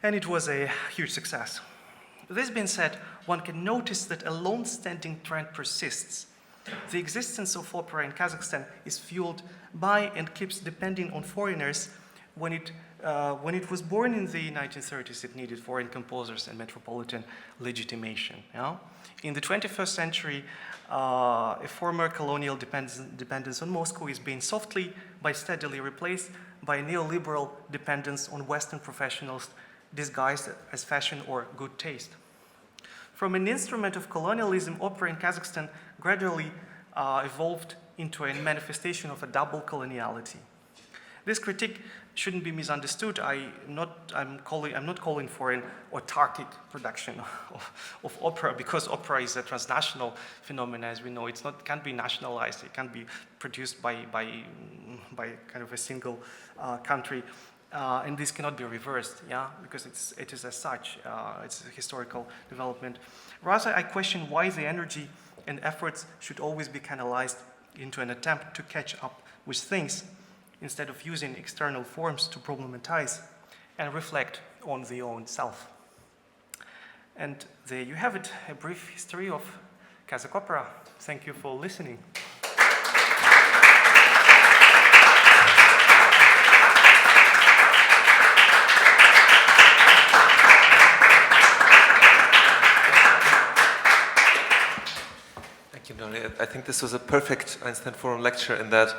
and it was a huge success. This being said, one can notice that a long-standing trend persists. The existence of opera in Kazakhstan is fueled by and keeps depending on foreigners. When it was born in the 1930s, it needed foreign composers and metropolitan legitimation. Yeah? In the 21st century, a former colonial dependence on Moscow is being softly but steadily replaced by a neoliberal dependence on Western professionals disguised as fashion or good taste. From an instrument of colonialism, opera in Kazakhstan gradually evolved into a manifestation of a double coloniality. This critique shouldn't be misunderstood. I'm not calling for an autarkic production of opera, because opera is a transnational phenomenon, as we know. It can't be nationalized. It can't be produced by kind of a single country, and this cannot be reversed, yeah, because it is as such. It's a historical development. Rather, I question why the energy and efforts should always be canalized into an attempt to catch up with things, instead of using external forms to problematize and reflect on the own self. And there you have it, a brief history of Kazakh opera. Thank you for listening. Thank you, Nari. I think this was a perfect Einstein Forum lecture in that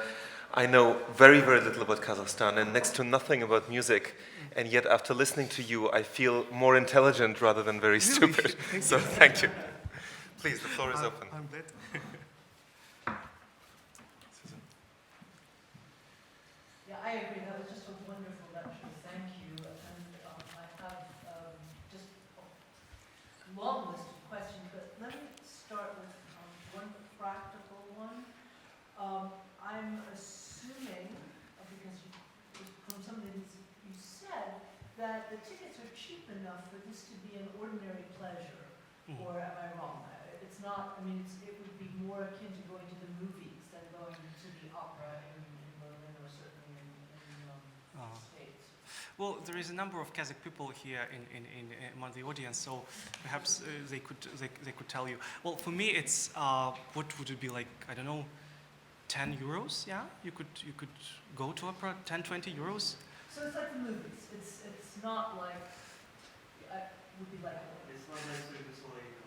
I know very, very little about Kazakhstan and next to nothing about music, and yet after listening to you, I feel more intelligent rather than very stupid. So thank you. Please, the floor is open. I'm glad. Yeah, I agree. That was just a wonderful lecture. Thank you. And I have just a long list of questions, but let me start with one practical one. I'm assuming, because from some of the things you said, that the tickets are cheap enough for this to be an ordinary pleasure, or am I wrong? It's not, I mean, it would be more akin to going to the movies than going to the opera in Berlin or certainly in the States. Well, there is a number of Kazakh people here among the audience, so perhaps they could tell you. Well, for me, it's what would it be like? I don't know, 10 euros. Yeah, you could go to opera, 10, 20 euros. So it's like the movies. It's not like it would be like. It's not like Cirque du Soleil.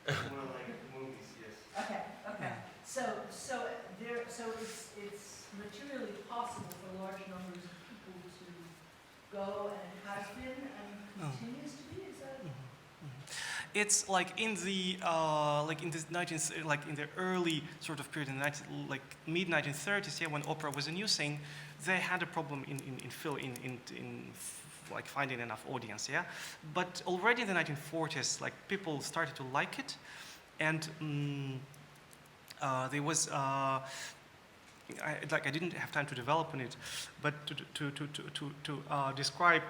It's more like movies. Yes. Okay. Yeah. So it's materially possible for large numbers of people to go, and it has been and continues to be. Is that? It's like in the in the early sort of period in the mid 1930s, yeah, when opera was a new thing, they had a problem in finding enough audience, yeah. But already in the 1940s, like people started to like it, and there was. I didn't have time to develop on it, but to describe,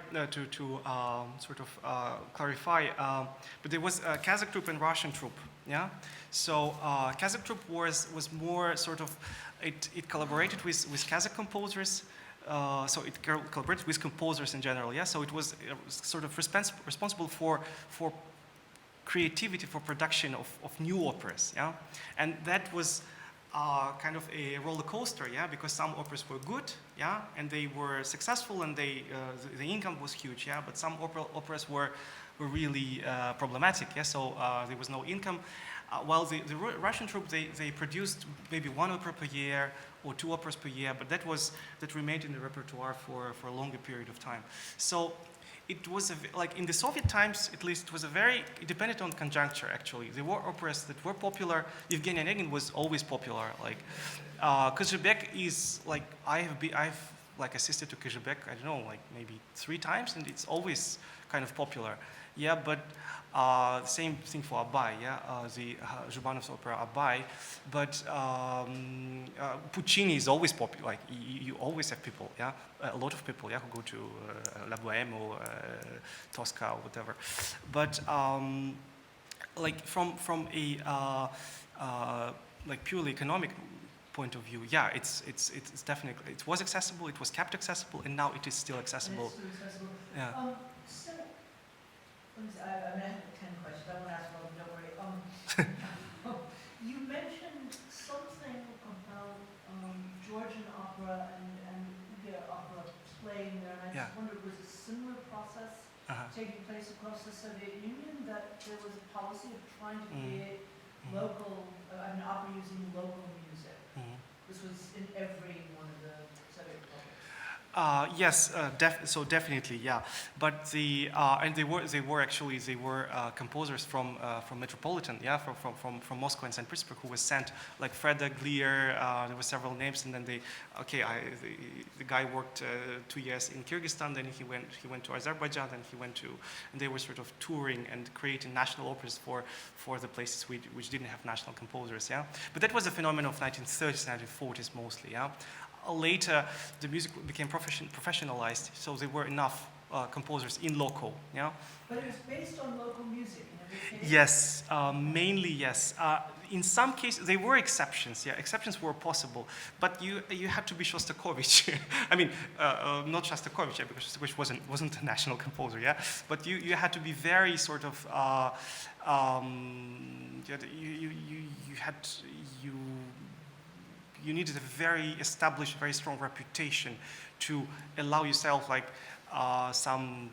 clarify. But there was a Kazakh troupe and Russian troupe, yeah. So Kazakh troupe was more sort of it collaborated with Kazakh composers. So it collaborated with composers in general, yeah. So it was sort of responsible for creativity, for production of new operas, yeah. And that was kind of a roller coaster, yeah, because some operas were good, yeah, and they were successful, and the income was huge, yeah. But some operas were really problematic, yeah. So there was no income. While the Russian troupe, they produced maybe one opera per year or two operas per year, but that remained in the repertoire for a longer period of time. So it was like in the Soviet times, at least, it depended on conjuncture. Actually, there were operas that were popular. Evgeny Onegin was always popular. Like Kozhebek is like I've like assisted to Kozhebek, I don't know, like maybe 3 times, and it's always kind of popular. Yeah, but same thing for Abai, yeah, the Zhubanov's opera Abai. But Puccini is always popular. Like you always have people, yeah, a lot of people, yeah, who go to La Bohème or Tosca or whatever. But like from a like purely economic point of view, yeah, it's definitely, it was accessible, it was kept accessible, and now it is still accessible. And it's still accessible. Yeah. So, I have 10 questions. I won't ask all of them, don't worry. You mentioned something about Georgian opera and Uyghur opera playing there, and I just wondered, was a similar process taking place across the Soviet Union, that there was a policy of trying to create local, opera using local music? This was in every one of the Soviet republics. Yes, so definitely, yeah. But and they were composers from Metropolitan, yeah, from Moscow and St. Petersburg, who was sent, like Freda Glier. There were several names, and then the guy worked 2 years in Kyrgyzstan. Then he went to Azerbaijan, and they were sort of touring and creating national operas for the places which didn't have national composers, yeah. But that was a phenomenon of 1930s, 1940s mostly, yeah. Later, the music became professionalized, so there were enough composers in local, yeah. But it was based on local music in every case? Yes, mainly yes. In some cases, there were exceptions, yeah. Exceptions were possible, but you had to be Shostakovich. I mean, not Shostakovich, yeah, because Shostakovich wasn't a national composer, yeah. But you had to be very sort of you needed a very established, very strong reputation to allow yourself like some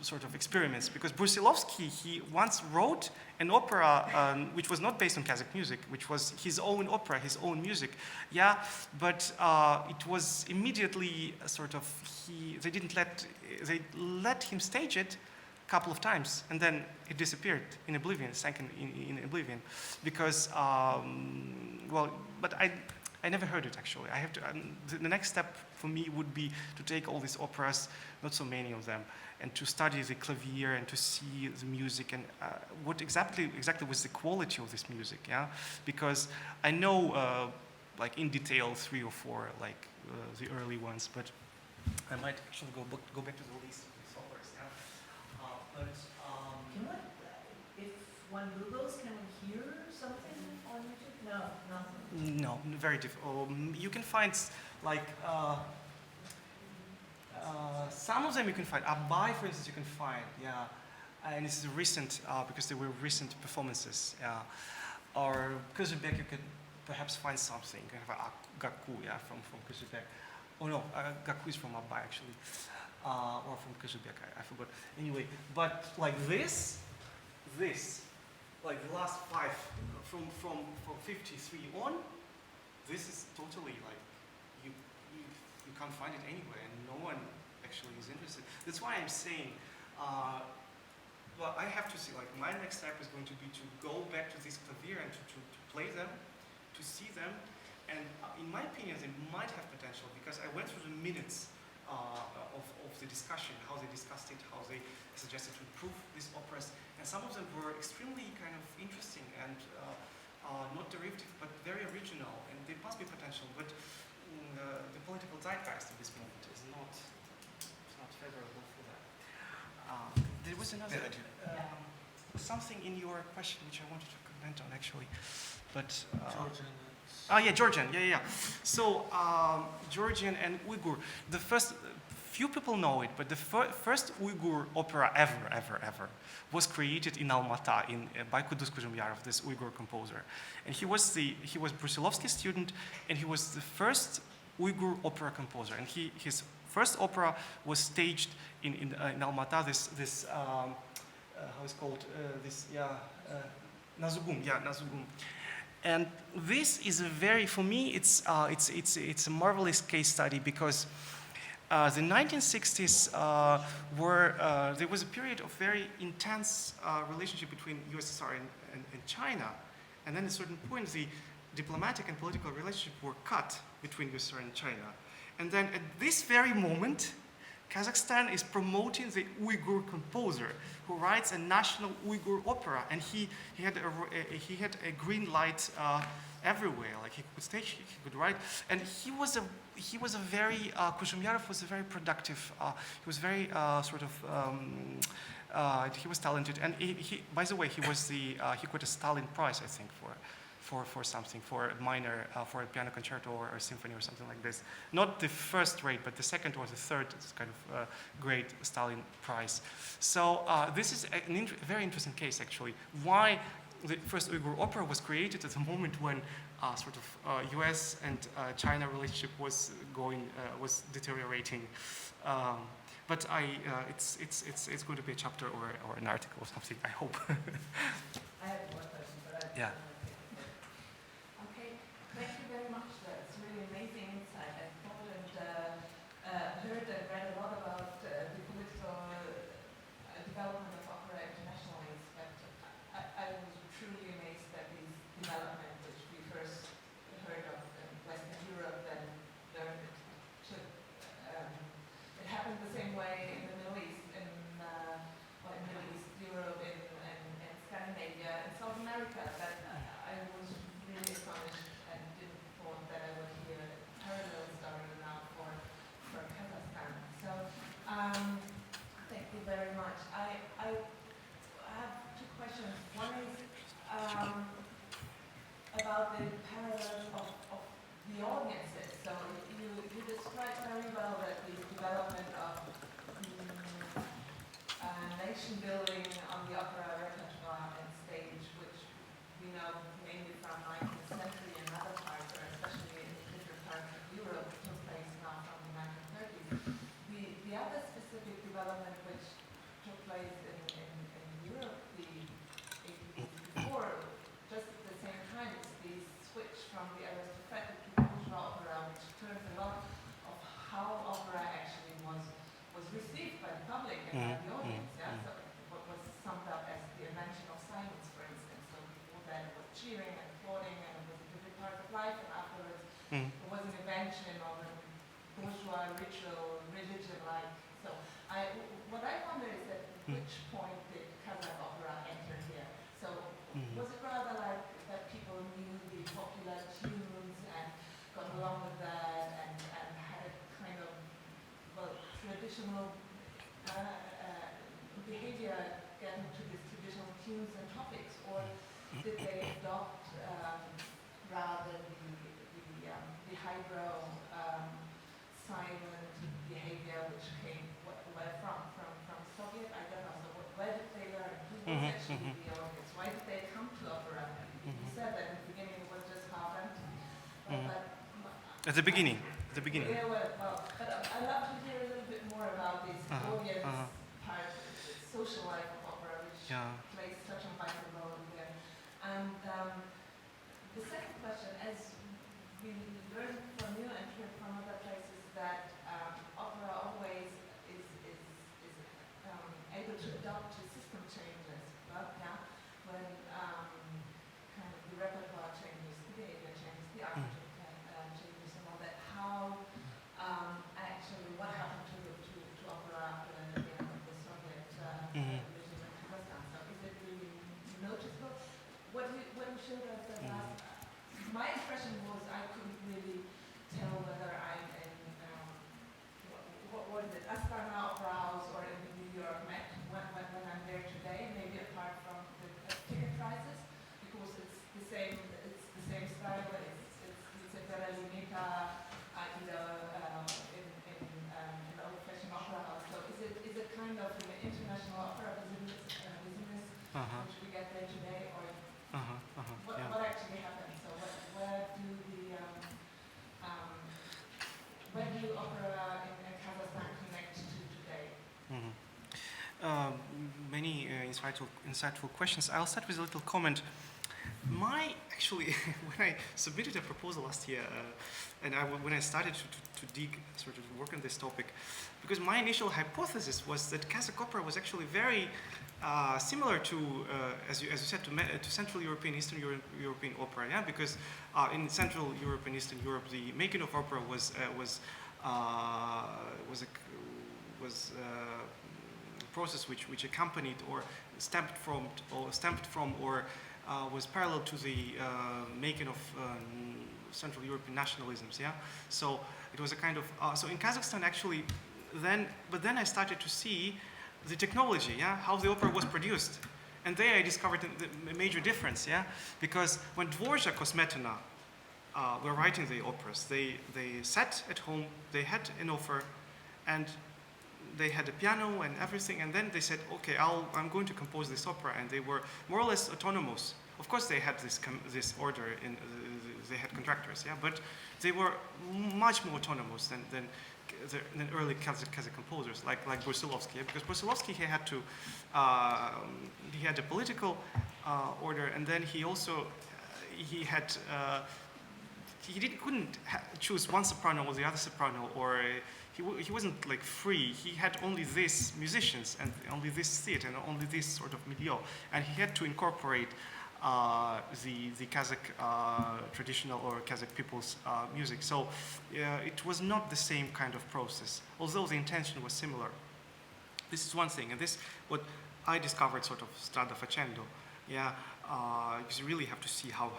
sort of experiments. Because Brusilovsky, he once wrote an opera which was not based on Kazakh music, which was his own opera, his own music. Yeah, but it was immediately sort of, they let him stage it a couple of times, and then it disappeared in oblivion, sank in oblivion, because but I never heard it actually. I have to. The next step for me would be to take all these operas, not so many of them, and to study the clavier and to see the music and what exactly was the quality of this music. Yeah, because I know like in detail 3 or 4 like the early ones, but I might actually go back to the list of these operas. Yeah. If one Googles, can we hear something on YouTube? No, nothing. No, very difficult. You can find like some of them you can find. Abai, for instance, you can find, yeah, and it's recent because there were recent performances. Yeah, or Kozhebek, you can perhaps find something. You can have Gaku, yeah, from Kozhebek. Oh no, Gaku is from Abai actually, or from Kozhebek. I forgot. Anyway, but like this, like the last 5 from 53 on, this is totally like can't find it anywhere, and no one actually is interested. That's why I'm saying, well, I have to see, like, my next step is going to be to go back to this clavier and to play them, to see them, and in my opinion, they might have potential, because I went through the minutes of the discussion, how they discussed it, how they suggested to improve these operas, and some of them were extremely kind of interesting and not derivative, but very original, and there must be potential, but the political zeitgeist at this moment is not favorable for that. There was another something in your question which I wanted to comment on actually, but Georgian. yeah, Georgian, yeah. So Georgian and Uyghur. The first, few people know it, but the first Uyghur opera ever was created in Almaty by Kudus Kuzumyarov, this Uyghur composer, and he was Brusilovsky student, and he was the first Uyghur opera composer, and his first opera was staged in Almaty. This how is called Nazugum, Nazugum. And this is a very, for me, it's a marvelous case study, because the 1960s there was a period of very intense relationship between USSR and China, and then at a certain point the diplomatic and political relationship were cut between USSR and China. And then at this very moment, Kazakhstan is promoting the Uyghur composer who writes a national Uyghur opera, and he had a green light everywhere. Like, he could stage, he could write, and he was a very Kuzumyarov was a very productive. He was very he was talented, and he by the way, he got a Stalin Prize, I think, for something, for a minor, for a piano concerto or a symphony or something like this. Not the first rate, but the second or the third kind of great Stalin Prize. So this is a very interesting case, actually. Why the first Uyghur opera was created at the moment when U.S. and China relationship was deteriorating. But it's going to be a chapter or an article or something, I hope. I have one question, but Yeah. Okay, thank you very much. That's really amazing insight. I thought and heard and read a lot about the political development of opera internationally, but I was truly amazed at this development, which we first heard of in Western Europe, then learned it happened the same way in the Middle East, in Middle East Europe, in Scandinavia, and South America. That I was really astonished and didn't thought that I would hear a parallel story now for Kazakhstan. So thank you very much. I have two questions. One is about the parallels of the audiences. So you described very well that the development of nation building on the opera repertoire and stage, which we know mainly from 19th century and other parts, or especially in different parts of Europe, took place now from the 1930s. The other specific development which took place in Europe the 80s before, just at the same time, is the switch from the aristocratic to bourgeois opera, which turned a lot of how opera actually was received by the public and by the audience. So what was summed up as the invention of silence, for instance. So before that it was cheering and applauding, and it was a different part of life, and afterwards there was an invention of a bourgeois ritual, religion-like. So what I wonder is at which point did Kazakh opera enter here? So was it rather like that people knew the popular tunes and got along with that and had a kind of traditional behavior getting to these traditional tunes and topics, or did they adopt rather the highbrow silent behavior which came from Soviet? I don't know. So where did they learn? Who was actually the audience? Why did they come to opera? You said that in the beginning it was just half empty. At the beginning. Yeah, well, but I'd love to hear a little bit more about this audience part, the social life of opera, which plays such a vital role here. And the second question, as we learned from you and heard from other places, that insightful questions. I'll start with a little comment. Actually, when I submitted a proposal last year, when I started to dig, sort of work on this topic, because my initial hypothesis was that Kazakh opera was actually very similar to, as you said, to Central European, Eastern European opera, yeah? Because in Central Europe and Eastern Europe, the making of opera was a process which accompanied or stamped from or was parallel to the making of Central European nationalisms, yeah? So it was a kind of, so in Kazakhstan actually, but then I started to see the technology, yeah? How the opera was produced. And there I discovered the major difference, yeah? Because when Dvorak or Smetana were writing the operas, they sat at home, they had an offer, and they had a piano and everything, and then they said, okay, I'm going to compose this opera, and they were more or less autonomous. Of course, they had this order, they had contractors, yeah, but they were much more autonomous than early Kazakh composers, like Brussilowski, yeah? Because Brussilowski he had a political order, and then he also couldn't choose one soprano or the other soprano, or he wasn't like free. He had only these musicians and only this theater and only this sort of milieu, and he had to incorporate the Kazakh traditional or Kazakh people's music. So it was not the same kind of process, although the intention was similar. This is one thing, and this what I discovered sort of strada facendo. Yeah, because you really have to see how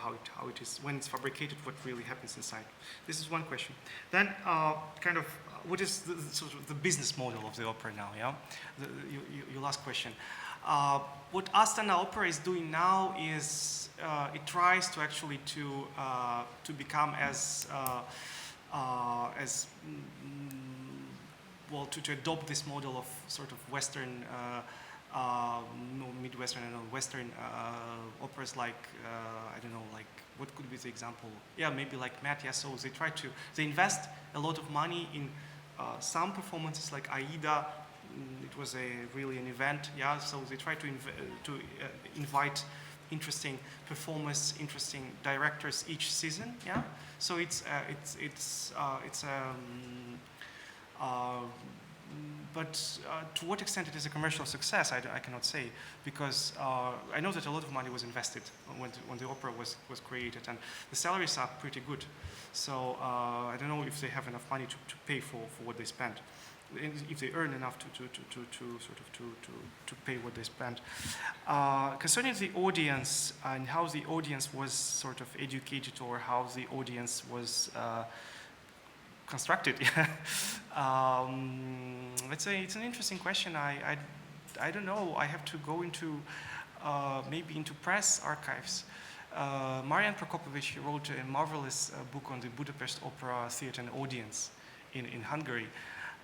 it is when it's fabricated, what really happens inside. This is one question. Then kind of what is sort of the business model of the opera now? Yeah, your last question. What Astana Opera is doing now is it tries to actually to become as well to adopt this model of sort of Western, Midwestern and Western operas like I don't know, like what could be the example? Yeah, maybe like Matt. Yeah, so they invest a lot of money in some performances like Aida. It was really an event, yeah. So they try to invite interesting performers, interesting directors each season, yeah. So but to what extent it is a commercial success, I cannot say, because I know that a lot of money was invested when the opera was created, and the salaries are pretty good. So I don't know if they have enough money to pay for what they spend. If they earn enough to pay what they spend. Concerning the audience and how the audience was sort of educated or how the audience was constructed, let's say it's an interesting question. I don't know. I have to go into maybe into press archives. Marian Prokopovich wrote a marvelous book on the Budapest Opera Theatre and Audience in Hungary.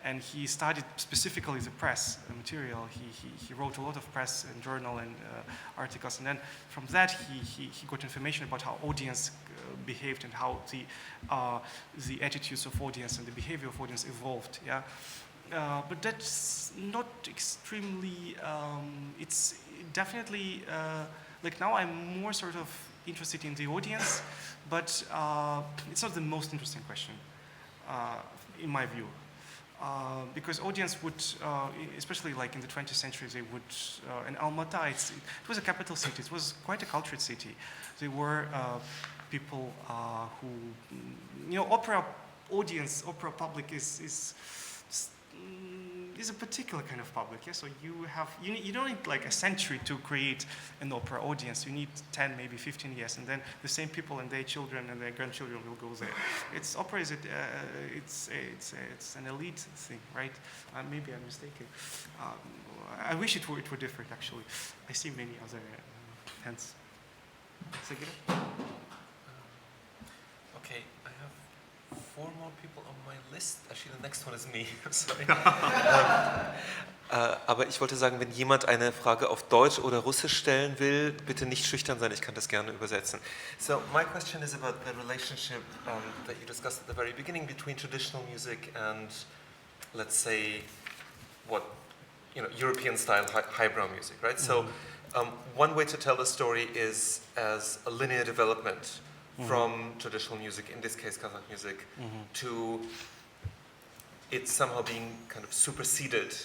And he studied specifically the press material. He wrote a lot of press and journal and articles, and then from that he got information about how audience behaved and how the attitudes of audience and the behavior of audience evolved. Yeah, but that's not extremely. It's definitely like now I'm more sort of interested in the audience, but it's not the most interesting question in my view. Because audience would, especially like in the 20th century, they would, in Almaty, it was a capital city, it was quite a cultured city. There were people who, you know, opera audience, opera public is a particular kind of public, yeah? So you don't need like a century to create an opera audience. You need 10, maybe 15 years, and then the same people and their children and their grandchildren will go there. Opera is it's an elite thing, right? Maybe I'm mistaken. I wish it were different, actually. I see many other hands. Okay, I have 4 more people on my list. Actually, the next one is me. I'm sorry. Aber ich wollte sagen, wenn jemand eine Frage auf Deutsch oder Russisch stellen will, bitte nicht schüchtern sein, ich kann das gerne übersetzen. So, my question is about the relationship that you discussed at the very beginning between traditional music and, let's say, what European-style highbrow music, right? So one way to tell the story is as a linear development from traditional music, in this case Kazakh music, to it somehow being kind of superseded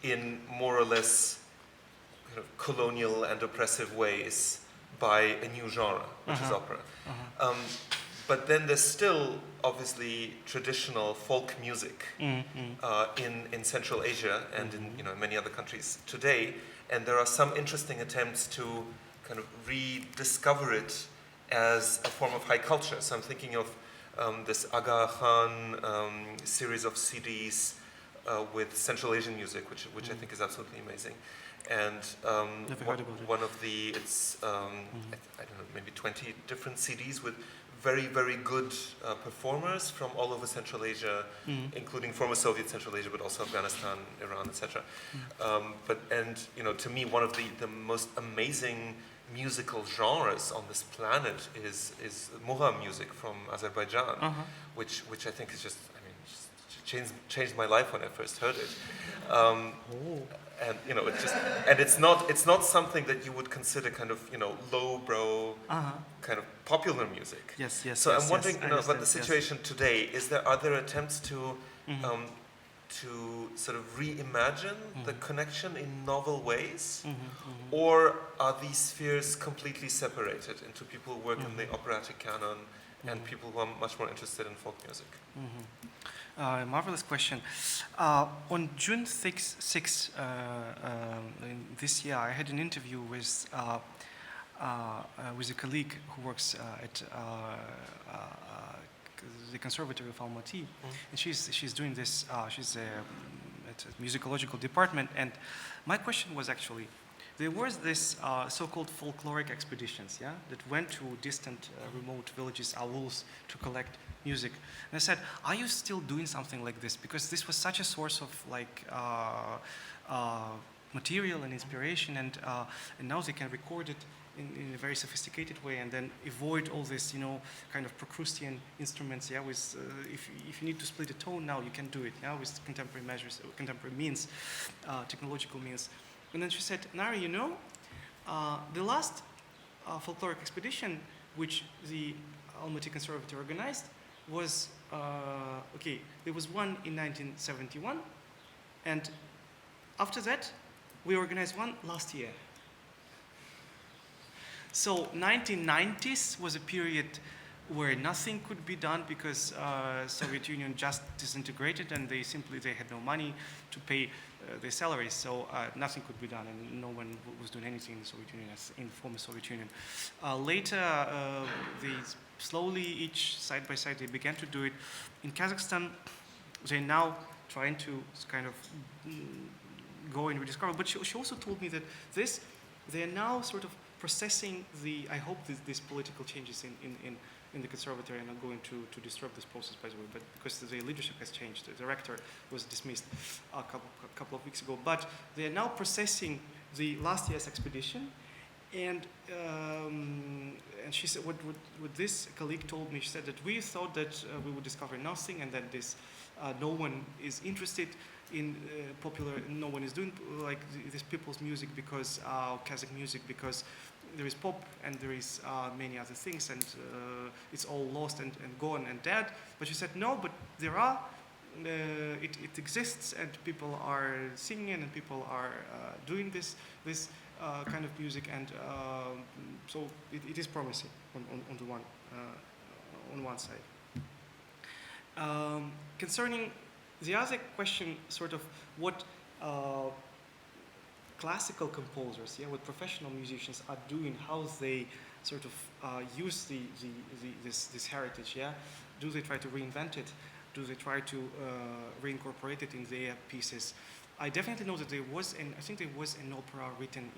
in more or less kind of colonial and oppressive ways by a new genre, which is opera. But then there's still obviously traditional folk music in Central Asia and in many other countries today, and there are some interesting attempts to kind of rediscover it as a form of high culture. So I'm thinking of this Aga Khan series of CDs with Central Asian music, which I think is absolutely amazing. And one of the, I don't know, maybe 20 different CDs with very, very good performers from all over Central Asia, including former Soviet Central Asia, but also Afghanistan, Iran, etc. To me, one of the most amazing musical genres on this planet is Mugham music from Azerbaijan, which I think is just changed my life when I first heard it. And it's not something that you would consider kind of lowbrow kind of popular music. Yes. So I'm wondering about the situation today. Are there attempts to sort of reimagine the connection in novel ways, or are these spheres completely separated into people who work in the operatic canon and people who are much more interested in folk music? Marvelous question. On June 6 this year, I had an interview with a colleague who works at the Conservatorium of Almaty, and she's doing this. She's at a musicological department, and my question was actually, there was this so-called folkloric expeditions, that went to distant, remote villages, auls, to collect music. And I said, are you still doing something like this? Because this was such a source of material and inspiration, and now they can record it in a very sophisticated way, and then avoid all this, kind of Procrustean instruments. With if you need to split a tone now, you can do it. With contemporary measures, contemporary means, technological means. And then she said, Nari, the last folkloric expedition which the Almaty Conservatory organized was, there was one in 1971, and after that, we organized one last year. So 1990s was a period where nothing could be done because Soviet Union just disintegrated, and they had no money to pay their salaries, so nothing could be done, and no one was doing anything in the Soviet Union, in the former Soviet Union. Later, they slowly, each side by side, they began to do it. In Kazakhstan, they're now trying to kind of go and rediscover. But she also told me that they are now sort of processing I hope these political changes in the conservatory are not going to disrupt this process, by the way, but because the leadership has changed. The director was dismissed a couple of weeks ago. But they are now processing the last year's expedition, and she said, what this colleague told me, she said that we thought that we would discover nothing, and that no one is interested in no one is doing this people's music because Kazakh music, because there is pop and there is many other things, and it's all lost and gone and dead. But she said no, but there are. It exists, and people are singing, and people are doing this kind of music, and so it is promising on one side. Concerning the other question, sort of what classical composers, what professional musicians are doing, how they sort of use this heritage, Do they try to reinvent it? Do they try to reincorporate it in their pieces? I definitely know that I think there was an opera written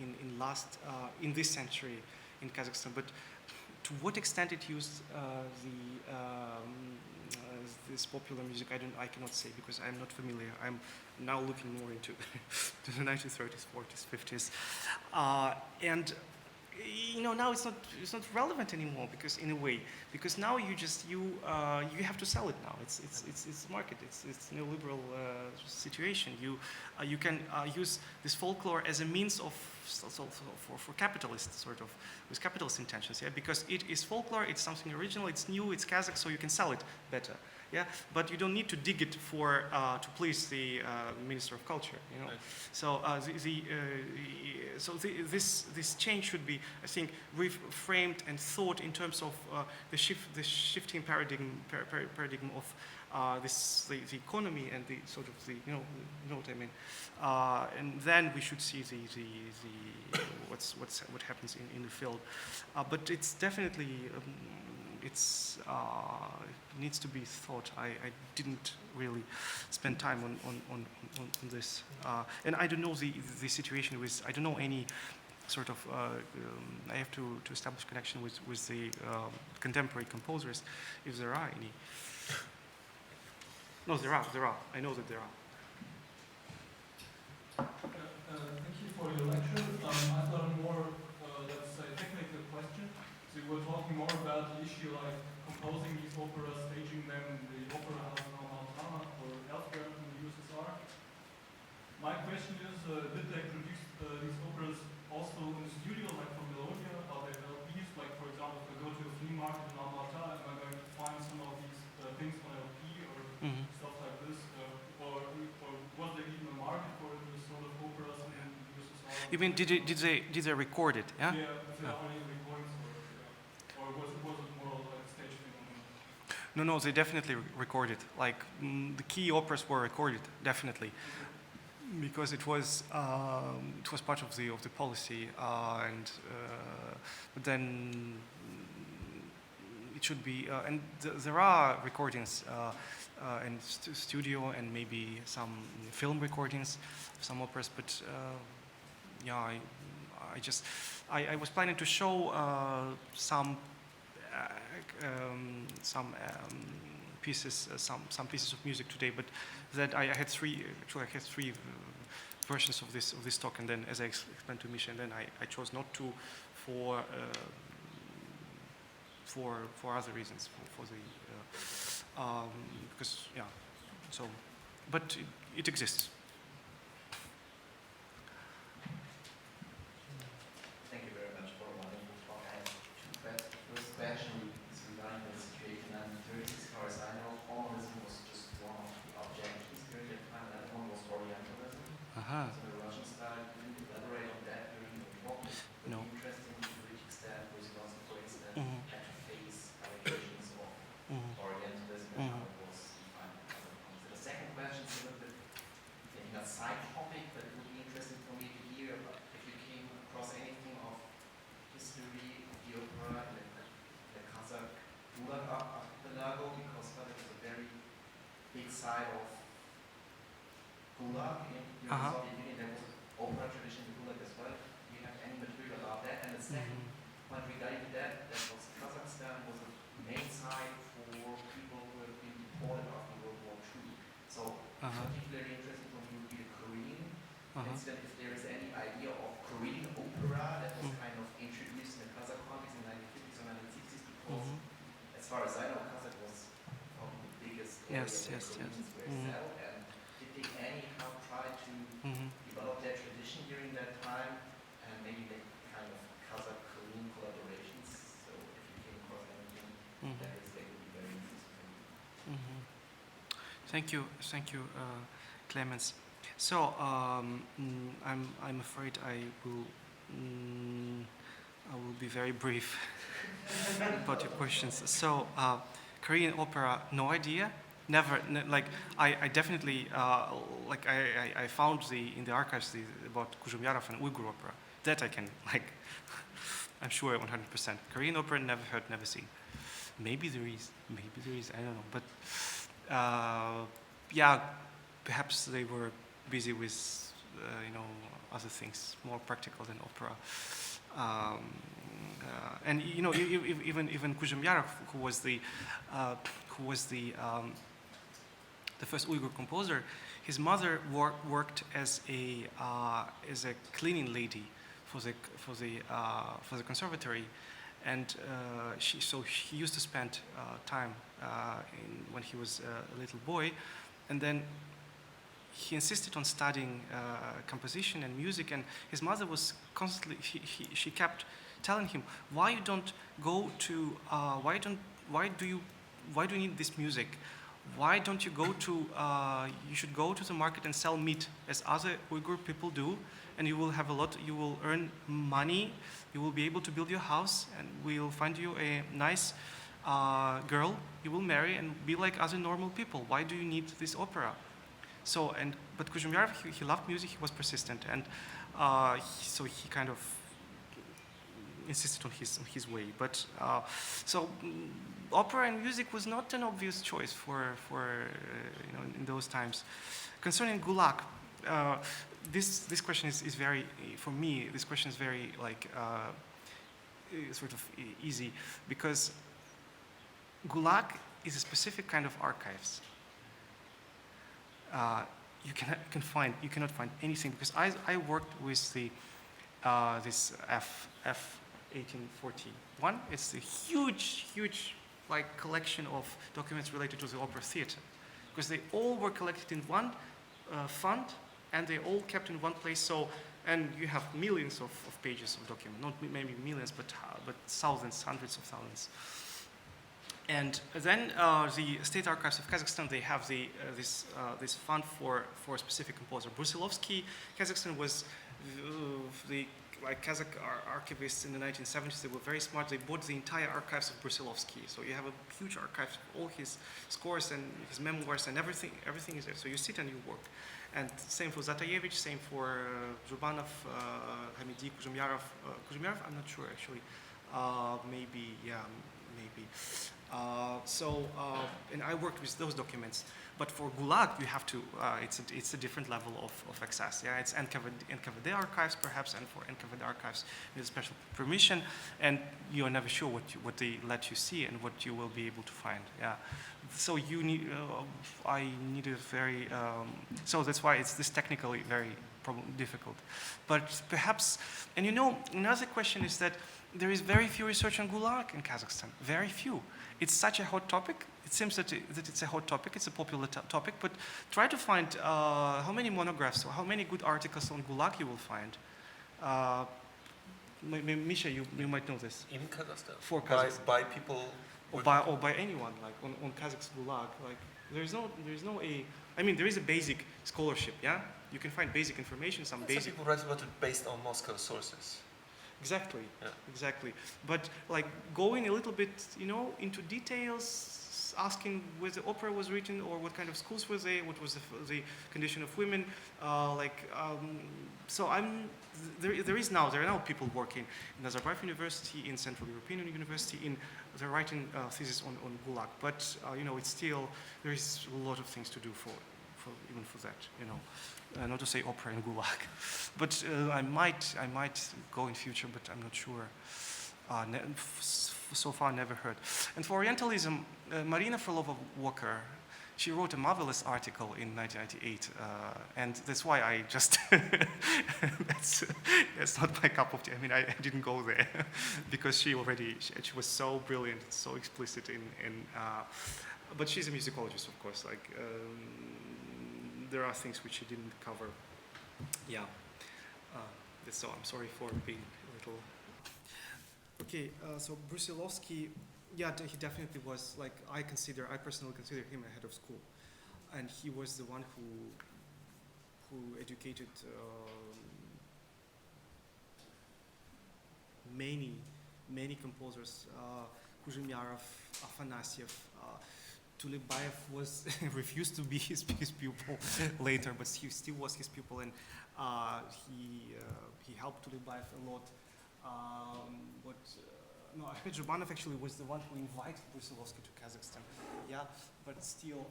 in this century in Kazakhstan, but to what extent it used this popular music, I cannot say, because I'm not familiar. I'm now looking more into to the 1930s, 40s, 50s, and now it's not relevant anymore, because in a way, because now you have to sell it now. It's market. It's neoliberal situation. You can use this folklore as a means of for capitalists, sort of with capitalist intentions. Yeah, because it is folklore. It's something original. It's new. It's Kazakh, so you can sell it better. Yeah, but you don't need to dig it to please the Minister of Culture. So this change should be, I think, reframed and thought in terms of the shifting paradigm of the economy and the sort of the what I mean, and then we should see what happens in the field, but it's definitely. It needs to be thought. I didn't really spend time on this, and I don't know the situation with. I don't know any sort of. I have to establish connection with the contemporary composers, if there are any. No, there are. I know that there are. Thank you for your lecture. I've got a more, let's say, technical question. So you were talking more about the issue like composing these operas, staging them in the opera house in Almaty or elsewhere in the USSR. My question is, did they produce these operas also in the studio, like from Melodia? Are they LPs? Like, for example, if I go to a flea market in Almaty, am I going to find some of these things on LP or stuff like this? Or was there even a market for this sort of operas in the USSR? You mean did they record it? Yeah. Yeah. No, they definitely recorded. Like the key operas were recorded, definitely, because it was part of the policy, but then it should be. And there are recordings and studio and maybe some film recordings of some operas, but yeah, I was planning to show some pieces, some pieces of music today, but that I had three versions of this talk, and then as I explained to Misha, and then I chose not to for other reasons, for the because yeah, so but it exists. Thank you very much for a wonderful talk. I have two questions. First question is regarding the situation in the 30s. As far as I know, formalism was just one of the objectives during that time. Another one was Orientalism. So the Russian style. Can you elaborate on that during the talk? It would be interesting to which extent Wisconsin, for instance, had to face allegations of Orientalism and how it was defined. So the second question is a little bit maybe not side topic, but it would be interesting for me to hear about if you came across anything of history of the opera in the Kazakh Gulag archipelago, because that is a very big side of Gulag in the Soviet Union. There was opera tradition in Gulag as well. Do you have any material about that? And the second point regarding that was Kazakhstan was a main site for people who have been deported after World War II. So particularly interesting for me would be the Korean incident, if there is any idea of Korean opera that was kind of introduced in the Kazakh context in the 1950s or 1960s, because as far as I know, Kazakh was probably the biggest area where Koreans were settled, and did they anyhow try to develop their tradition during that time, and maybe make kind of Kazakh-Korean collaborations? So if you came across anything, that would be very interesting for me. Thank you, Clemens. So I'm afraid I will be very brief about your questions. So Korean opera, no idea. Never. I definitely I found in the archives about Kuzhumyarov and Uyghur opera. That I can I'm sure 100%. Korean opera, never heard, never seen. Maybe there is. I don't know. But yeah, perhaps they were busy with other things more practical than opera. And even Kuzhumyarov, who was the first Uyghur composer, his mother worked as a cleaning lady for the conservatory, and so he used to spend time when he was a little boy, and then he insisted on studying composition and music, and his mother was constantly she kept telling him, why you don't go to why do you need this music? Why don't you go to you should go to the market and sell meat as other Uyghur people do, and you will have you will earn money, you will be able to build your house, and we'll find you a nice girl you will marry and be like other normal people. Why do you need this opera? So, but Kuzhumyarov, he loved music, he was persistent, and so he kind of insisted on his way. But opera and music was not an obvious choice for in those times. Concerning Gulag, this question is very, for me, this question is very sort of easy, because Gulag is a specific kind of archives. You cannot find anything, because I worked with the this F1841. It's a huge collection of documents related to the opera theater, because they all were collected in one fund, and they all kept in one place. So, and you have millions of pages of document, not maybe millions, but thousands, hundreds of thousands. And then the State Archives of Kazakhstan, they have this fund for a specific composer. Brusilovsky, Kazakhstan was the Kazakh archivists in the 1970s. They were very smart. They bought the entire archives of Brusilovsky. So you have a huge archive of all his scores and his memoirs and everything. Everything is there. So you sit and you work. And same for Zatayevich, same for Zhubanov, Hamidi, Kuzhumyarov. Kuzhumyarov, I'm not sure actually. Maybe. And I worked with those documents. But for Gulag, you have to. It's a different level of access. Yeah, it's NKVD archives perhaps, and for NKVD archives, with special permission, and you are never sure what they let you see and what you will be able to find. Yeah, so you need. I needed very. So that's why it's this technically very difficult. But perhaps, and another question is that there is very few research on Gulag in Kazakhstan. Very few. It's such a hot topic. It seems that it's a hot topic. It's a popular topic. But try to find how many monographs or how many good articles on Gulag you will find. Misha, you might know this. In Kazakhstan? For Kazakhstan. By people? Or by anyone, like on Kazakh's Gulag. Like there is a basic scholarship, yeah? You can find basic information, some basic. Some people write about it based on Moscow sources. Exactly, yeah. Exactly. But like going a little bit, into details, asking where the opera was written or what kind of schools were they, what was the condition of women, so there are now people working in Nazarbayev University, in Central European University, they're writing thesis on Gulag. But it's still, there is a lot of things to do for that, not to say opera in Gulag. But I might go in future, but I'm not sure. So far, never heard. And for Orientalism, Marina Frolova-Walker, she wrote a marvelous article in 1998, and that's why I just, that's not my cup of tea. I mean, I didn't go there because she was so brilliant, so explicit but she's a musicologist, of course. There are things which she didn't cover. Yeah. So I'm sorry for being a little. Okay, so Brusilovsky, yeah, he definitely was, I personally consider him ahead of school. And he was the one who educated many composers, Kuzhumyarov, Afanasyev, Tulebayev was refused to be his pupil later, but he still was his pupil, and he helped Tulebayev a lot. Zhubanov actually was the one who invited Brusilovsky to Kazakhstan. Yeah, but still,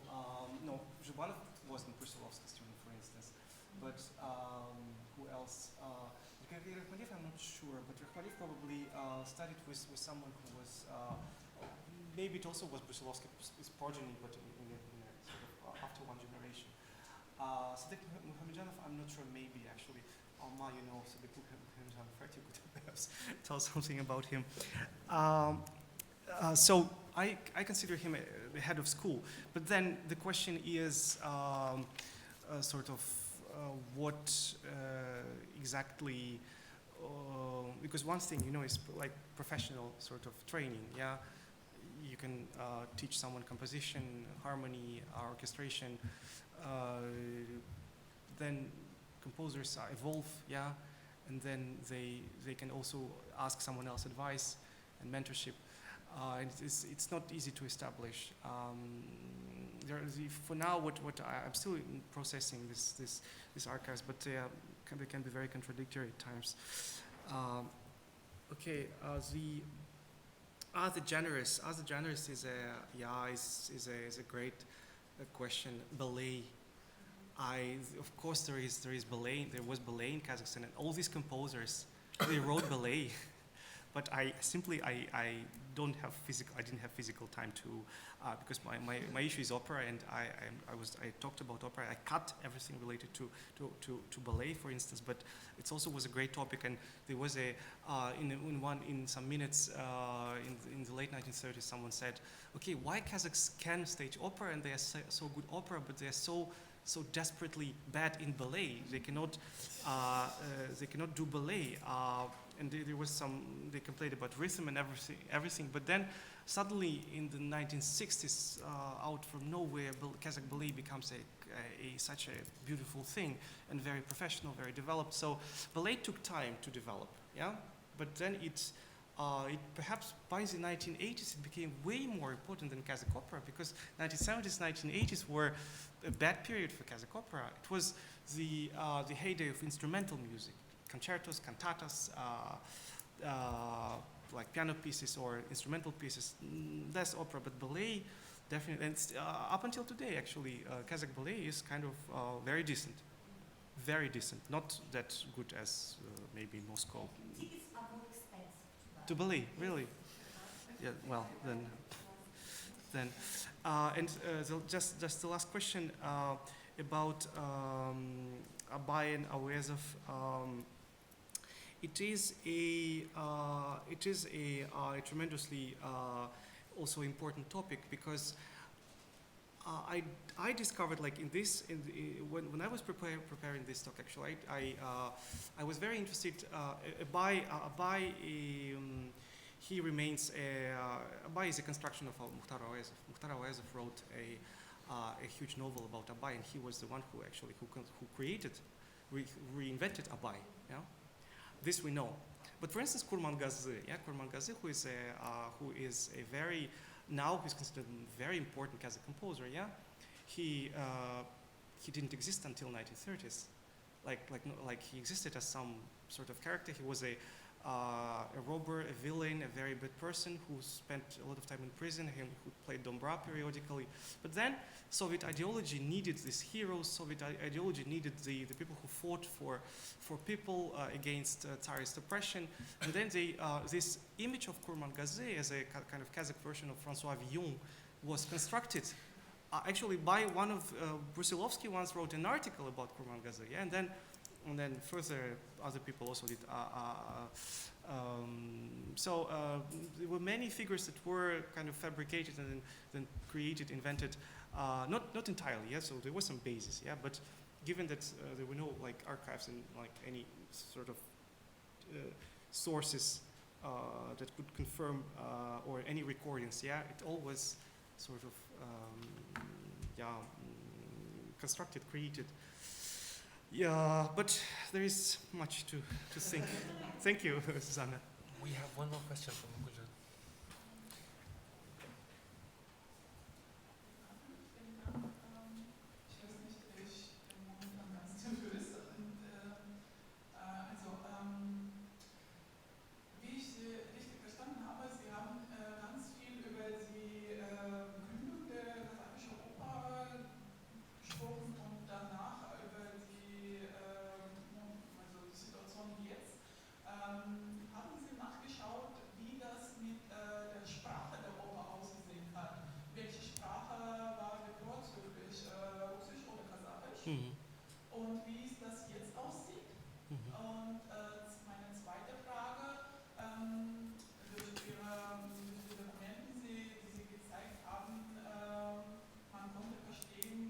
no, Zhubanov wasn't Brusilovsky's student, for instance. But who else? Rakhmaniev, I'm not sure, but Rakhmaniev probably studied with someone who was. Maybe it also was Brusilovsky's progeny, but in a sort of after one generation. Sadek Muhammadjanov, I'm not sure, maybe actually. Alma, you know, so the book I'm afraid you could perhaps tell something about him. So I consider him the head of school, but then the question is sort of what exactly, because one thing, you know, is like professional sort of training, yeah? You can teach someone composition, harmony, orchestration, then composers evolve, yeah? And then they can also ask someone else advice and mentorship. And it's not easy to establish. For now, I'm still processing this archives, but they can be very contradictory at times. The genres is a great question. Ballet. Of course there is ballet. There was ballet in Kazakhstan, and all these composers they wrote ballet. But I didn't have physical time to, because my issue is opera, and I talked about opera. I cut everything related to ballet, for instance. But it also was a great topic, and there was in some minutes in the late 1930s, someone said, okay, why Kazakhs can stage opera and they are so good opera, but they are so desperately bad in ballet. They cannot do ballet. And there was they complained about rhythm and everything. But then suddenly in the 1960s, out from nowhere, Kazakh ballet becomes such a beautiful thing and very professional, very developed. So ballet took time to develop, yeah. But then it perhaps by the 1980s it became way more important than Kazakh opera, because 1970s, 1980s were a bad period for Kazakh opera. It was the heyday of instrumental music. Concertos, cantatas, like piano pieces or instrumental pieces, less opera, but ballet definitely, and up until today actually, Kazakh ballet is kind of very decent, not that good as maybe in Moscow. Tickets are more expensive To ballet, really? Yeah, well, then. Just the last question about Abai and Awezov. It is a tremendously also important topic, because I discovered, like when I was preparing this talk, actually I was very interested. Abai he remains Abai is a construction of Mukhtar Awezov. Mukhtar Awezov wrote a huge novel about Abai, and he was the one who created, reinvented Abai. Yeah, this we know. But for instance, Kurmangazy, who is a very, now he's considered a very important Kazakh composer. Yeah, he didn't exist until 1930s. Like he existed as some sort of character. He was a robber, a villain, a very bad person who spent a lot of time in prison, who played Dombra periodically. But then Soviet ideology needed these heroes. Soviet ideology needed the people who fought for people against Tsarist oppression. And then this image of Kurmangazy as a kind of Kazakh version of François Villon was constructed. Actually, by one of Brusilovsky once wrote an article about Kurmangazy, yeah? And then further, other people also did. There were many figures that were kind of fabricated and then created, invented, not entirely. Yeah, so there was some basis. Yeah, but given that there were no like archives and like any sort of sources that could confirm or any recordings, yeah, it all was sort of constructed, created. Yeah, but there is much to think. Thank you, Susanna. We have one more question from Gujan. Haben Sie nachgeschaut, wie das mit der Sprache der Oper ausgesehen hat? Welche Sprache war vorzüglich, Russisch oder Kasachisch? Mhm. Und wie es das jetzt aussieht? Und meine zweite Frage, durch die Dokumenten, die Sie gezeigt haben, man konnte verstehen,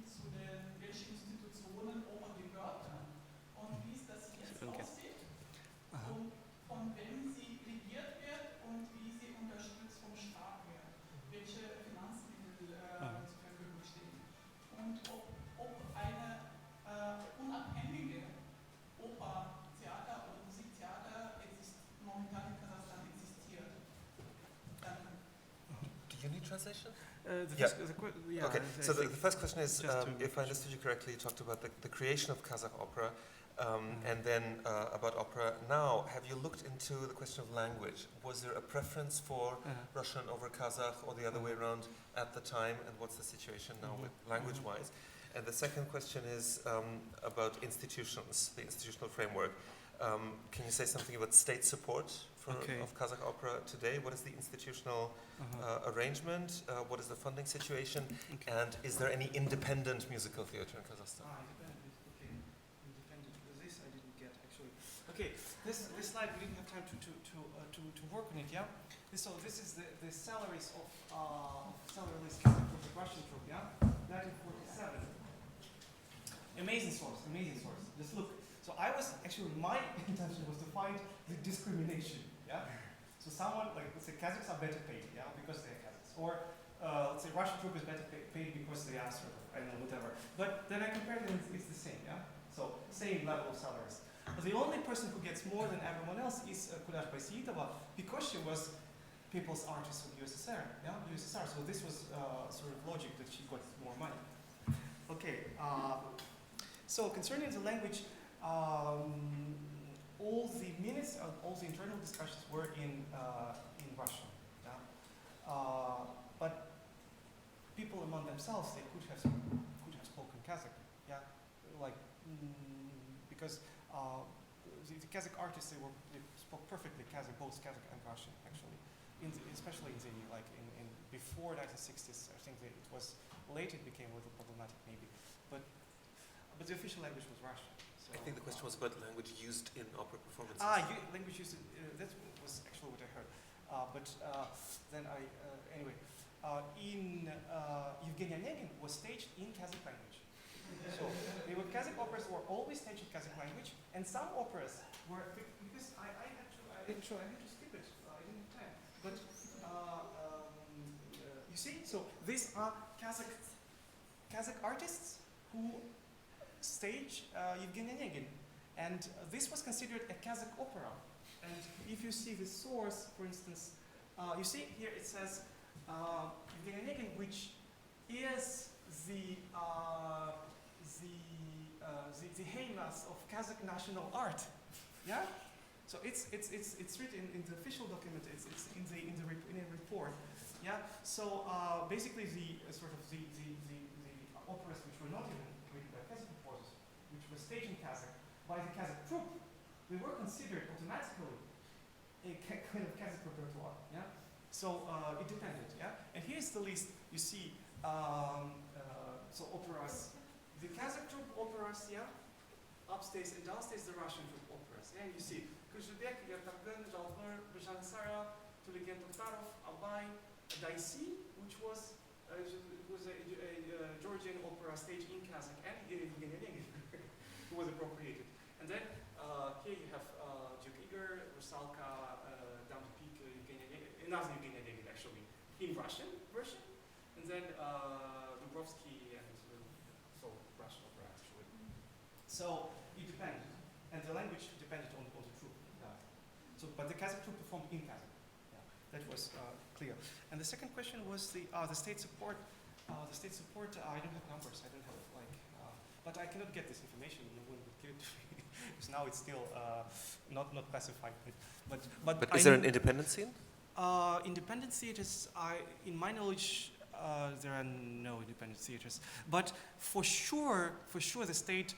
welche Institutionen Oper gehörten und wie es das jetzt aussieht und von wem sie regiert wird und wie sie unterstützt vom Staat wird, welche Finanzmittel zur Verfügung stehen und ob eine unabhängige Oper, Theater oder Musiktheater momentan in Kasachstan existiert. Danke. Do you need translation? Yeah. Okay, I so the think first question is, just to if I understood you correctly, you talked about the creation of Kazakh opera, and then about opera now. Have you looked into the question of language? Was there a preference for Russian over Kazakh or the other way around at the time, and what's the situation now with language-wise? And the second question is about institutions, the institutional framework. Can you say something about state support of Kazakh opera today? What is the institutional arrangement? What is the funding situation? And is there any independent musical theater in Kazakhstan? Independent. This I didn't get actually. Okay, this slide we didn't have time to work on it. Yeah. So this is the salaries of salary list for the Russian troupe. Yeah. 1947. Amazing source. Just look. So I was actually, my intention was to find the discrimination, yeah? So someone, like, let's say Kazakhs are better paid, yeah, because they're Kazakhs. Or, let's say Russian troop is better paid because they are sort of, I don't know, whatever. But then I compared them, it's the same, yeah? So, same level of salaries. But the only person who gets more than everyone else is Kudash Baisiyitova, because she was people's artist of USSR, yeah? USSR, so this was sort of logic that she got more money. Okay, so concerning the language, all the minutes, all the internal discussions were in Russian. Yeah? But people among themselves, they could have spoken Kazakh. Yeah, like because the Kazakh artists they spoke perfectly Kazakh, both Kazakh and Russian actually. Especially in before 1960s, I think it was late. It became a little problematic maybe, but the official language was Russian. So, I think the question was about language used in opera performances. Language used. That was actually what I heard. Then anyway, in Evgeny Onegin was staged in Kazakh language. So Kazakh operas were always staged in Kazakh language, and some operas were because I had to skip it. I didn't have time. But you see, so these are Kazakh artists who stage Evgeny Onegin, and this was considered a Kazakh opera. And if you see the source, for instance, you see here it says Evgeny Onegin, which is the heymas of Kazakh national art. Yeah, so it's written in the official document. It's in the report. Yeah, so basically the operas which were not even written by Kazakh composers, which were staged in Kazakh by the Kazakh troupe, they were considered automatically a kind of Kazakh repertoire. Yeah, so it depended. Yeah, and here's the list. You see, so operas, the Kazakh troupe operas. Yeah, upstairs and downstairs the Russian troupe operas. Yeah, and you see Kuzhubek, Yertagan, Jalbur, Bzhansara, Tuligen Toktarov, Abai, Daisi, which was a Georgian opera staged in Kazakh, and Evgeny Onegin, who was appropriated. And then here you have Duke Igor, Rusalka, down to peak, another Evgeny Onegin actually, in Russian version, and then Dubrovsky and so Russian opera actually. So it depended, and the language depended on the troupe. But the Kazakh troupe performed in Kazakh. Yeah, that was clear. And the second question was the state support. The state support, I don't have numbers. I don't have but I cannot get this information. You wouldn't give it to me because now it's still not classified. But is there an independent scene? Independent theaters, in my knowledge, there are no independent theaters. But for sure, the state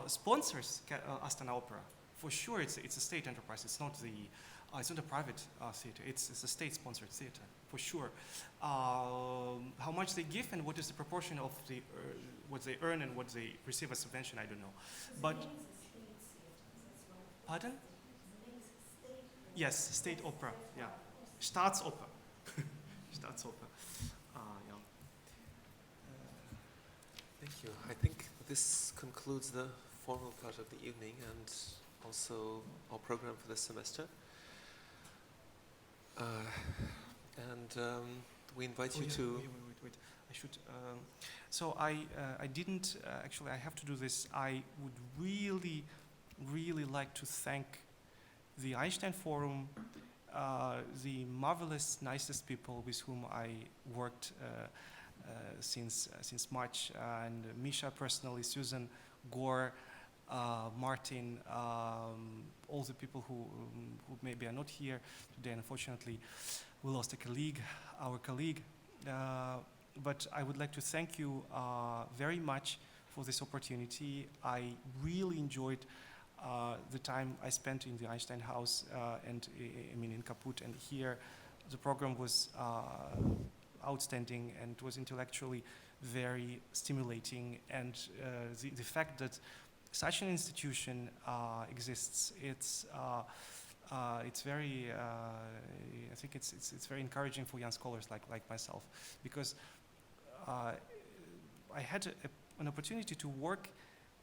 sponsors Astana Opera. For sure, it's a state enterprise. It's not a private theater. It's a state-sponsored theater, for sure. How much they give and what is the proportion of what they earn and what they receive as subvention, I don't know. But Pardon? Yes, State Opera, yeah. Staatsoper. Staatsoper. Yeah. Thank you. I think this concludes the formal part of the evening and also our program for this semester. We invite you to... Wait. I should... so I didn't... actually, I have to do this. I would really, really like to thank the Einstein Forum, the marvelous, nicest people with whom I worked since March, and Misha personally, Susan, Gore, Martin, all the people who maybe are not here today. Unfortunately, we lost our colleague. But I would like to thank you very much for this opportunity. I really enjoyed the time I spent in the Einstein House and in Kaput and here. The program was outstanding and was intellectually very stimulating. And the fact that such an institution exists, it's very, I think it's very encouraging for young scholars like myself, because I had an opportunity to work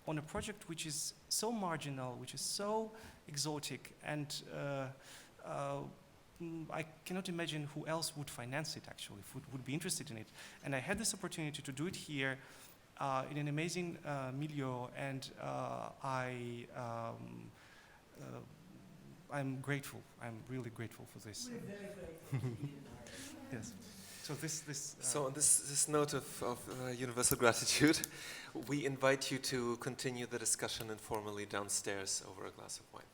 on a project which is so marginal, which is so exotic, and I cannot imagine who else would finance it actually, would be interested in it. And I had this opportunity to do it here in an amazing milieu, and I'm grateful. I'm really grateful for this. We're very grateful to you. Yes. So So on this note of universal gratitude, we invite you to continue the discussion informally downstairs over a glass of wine.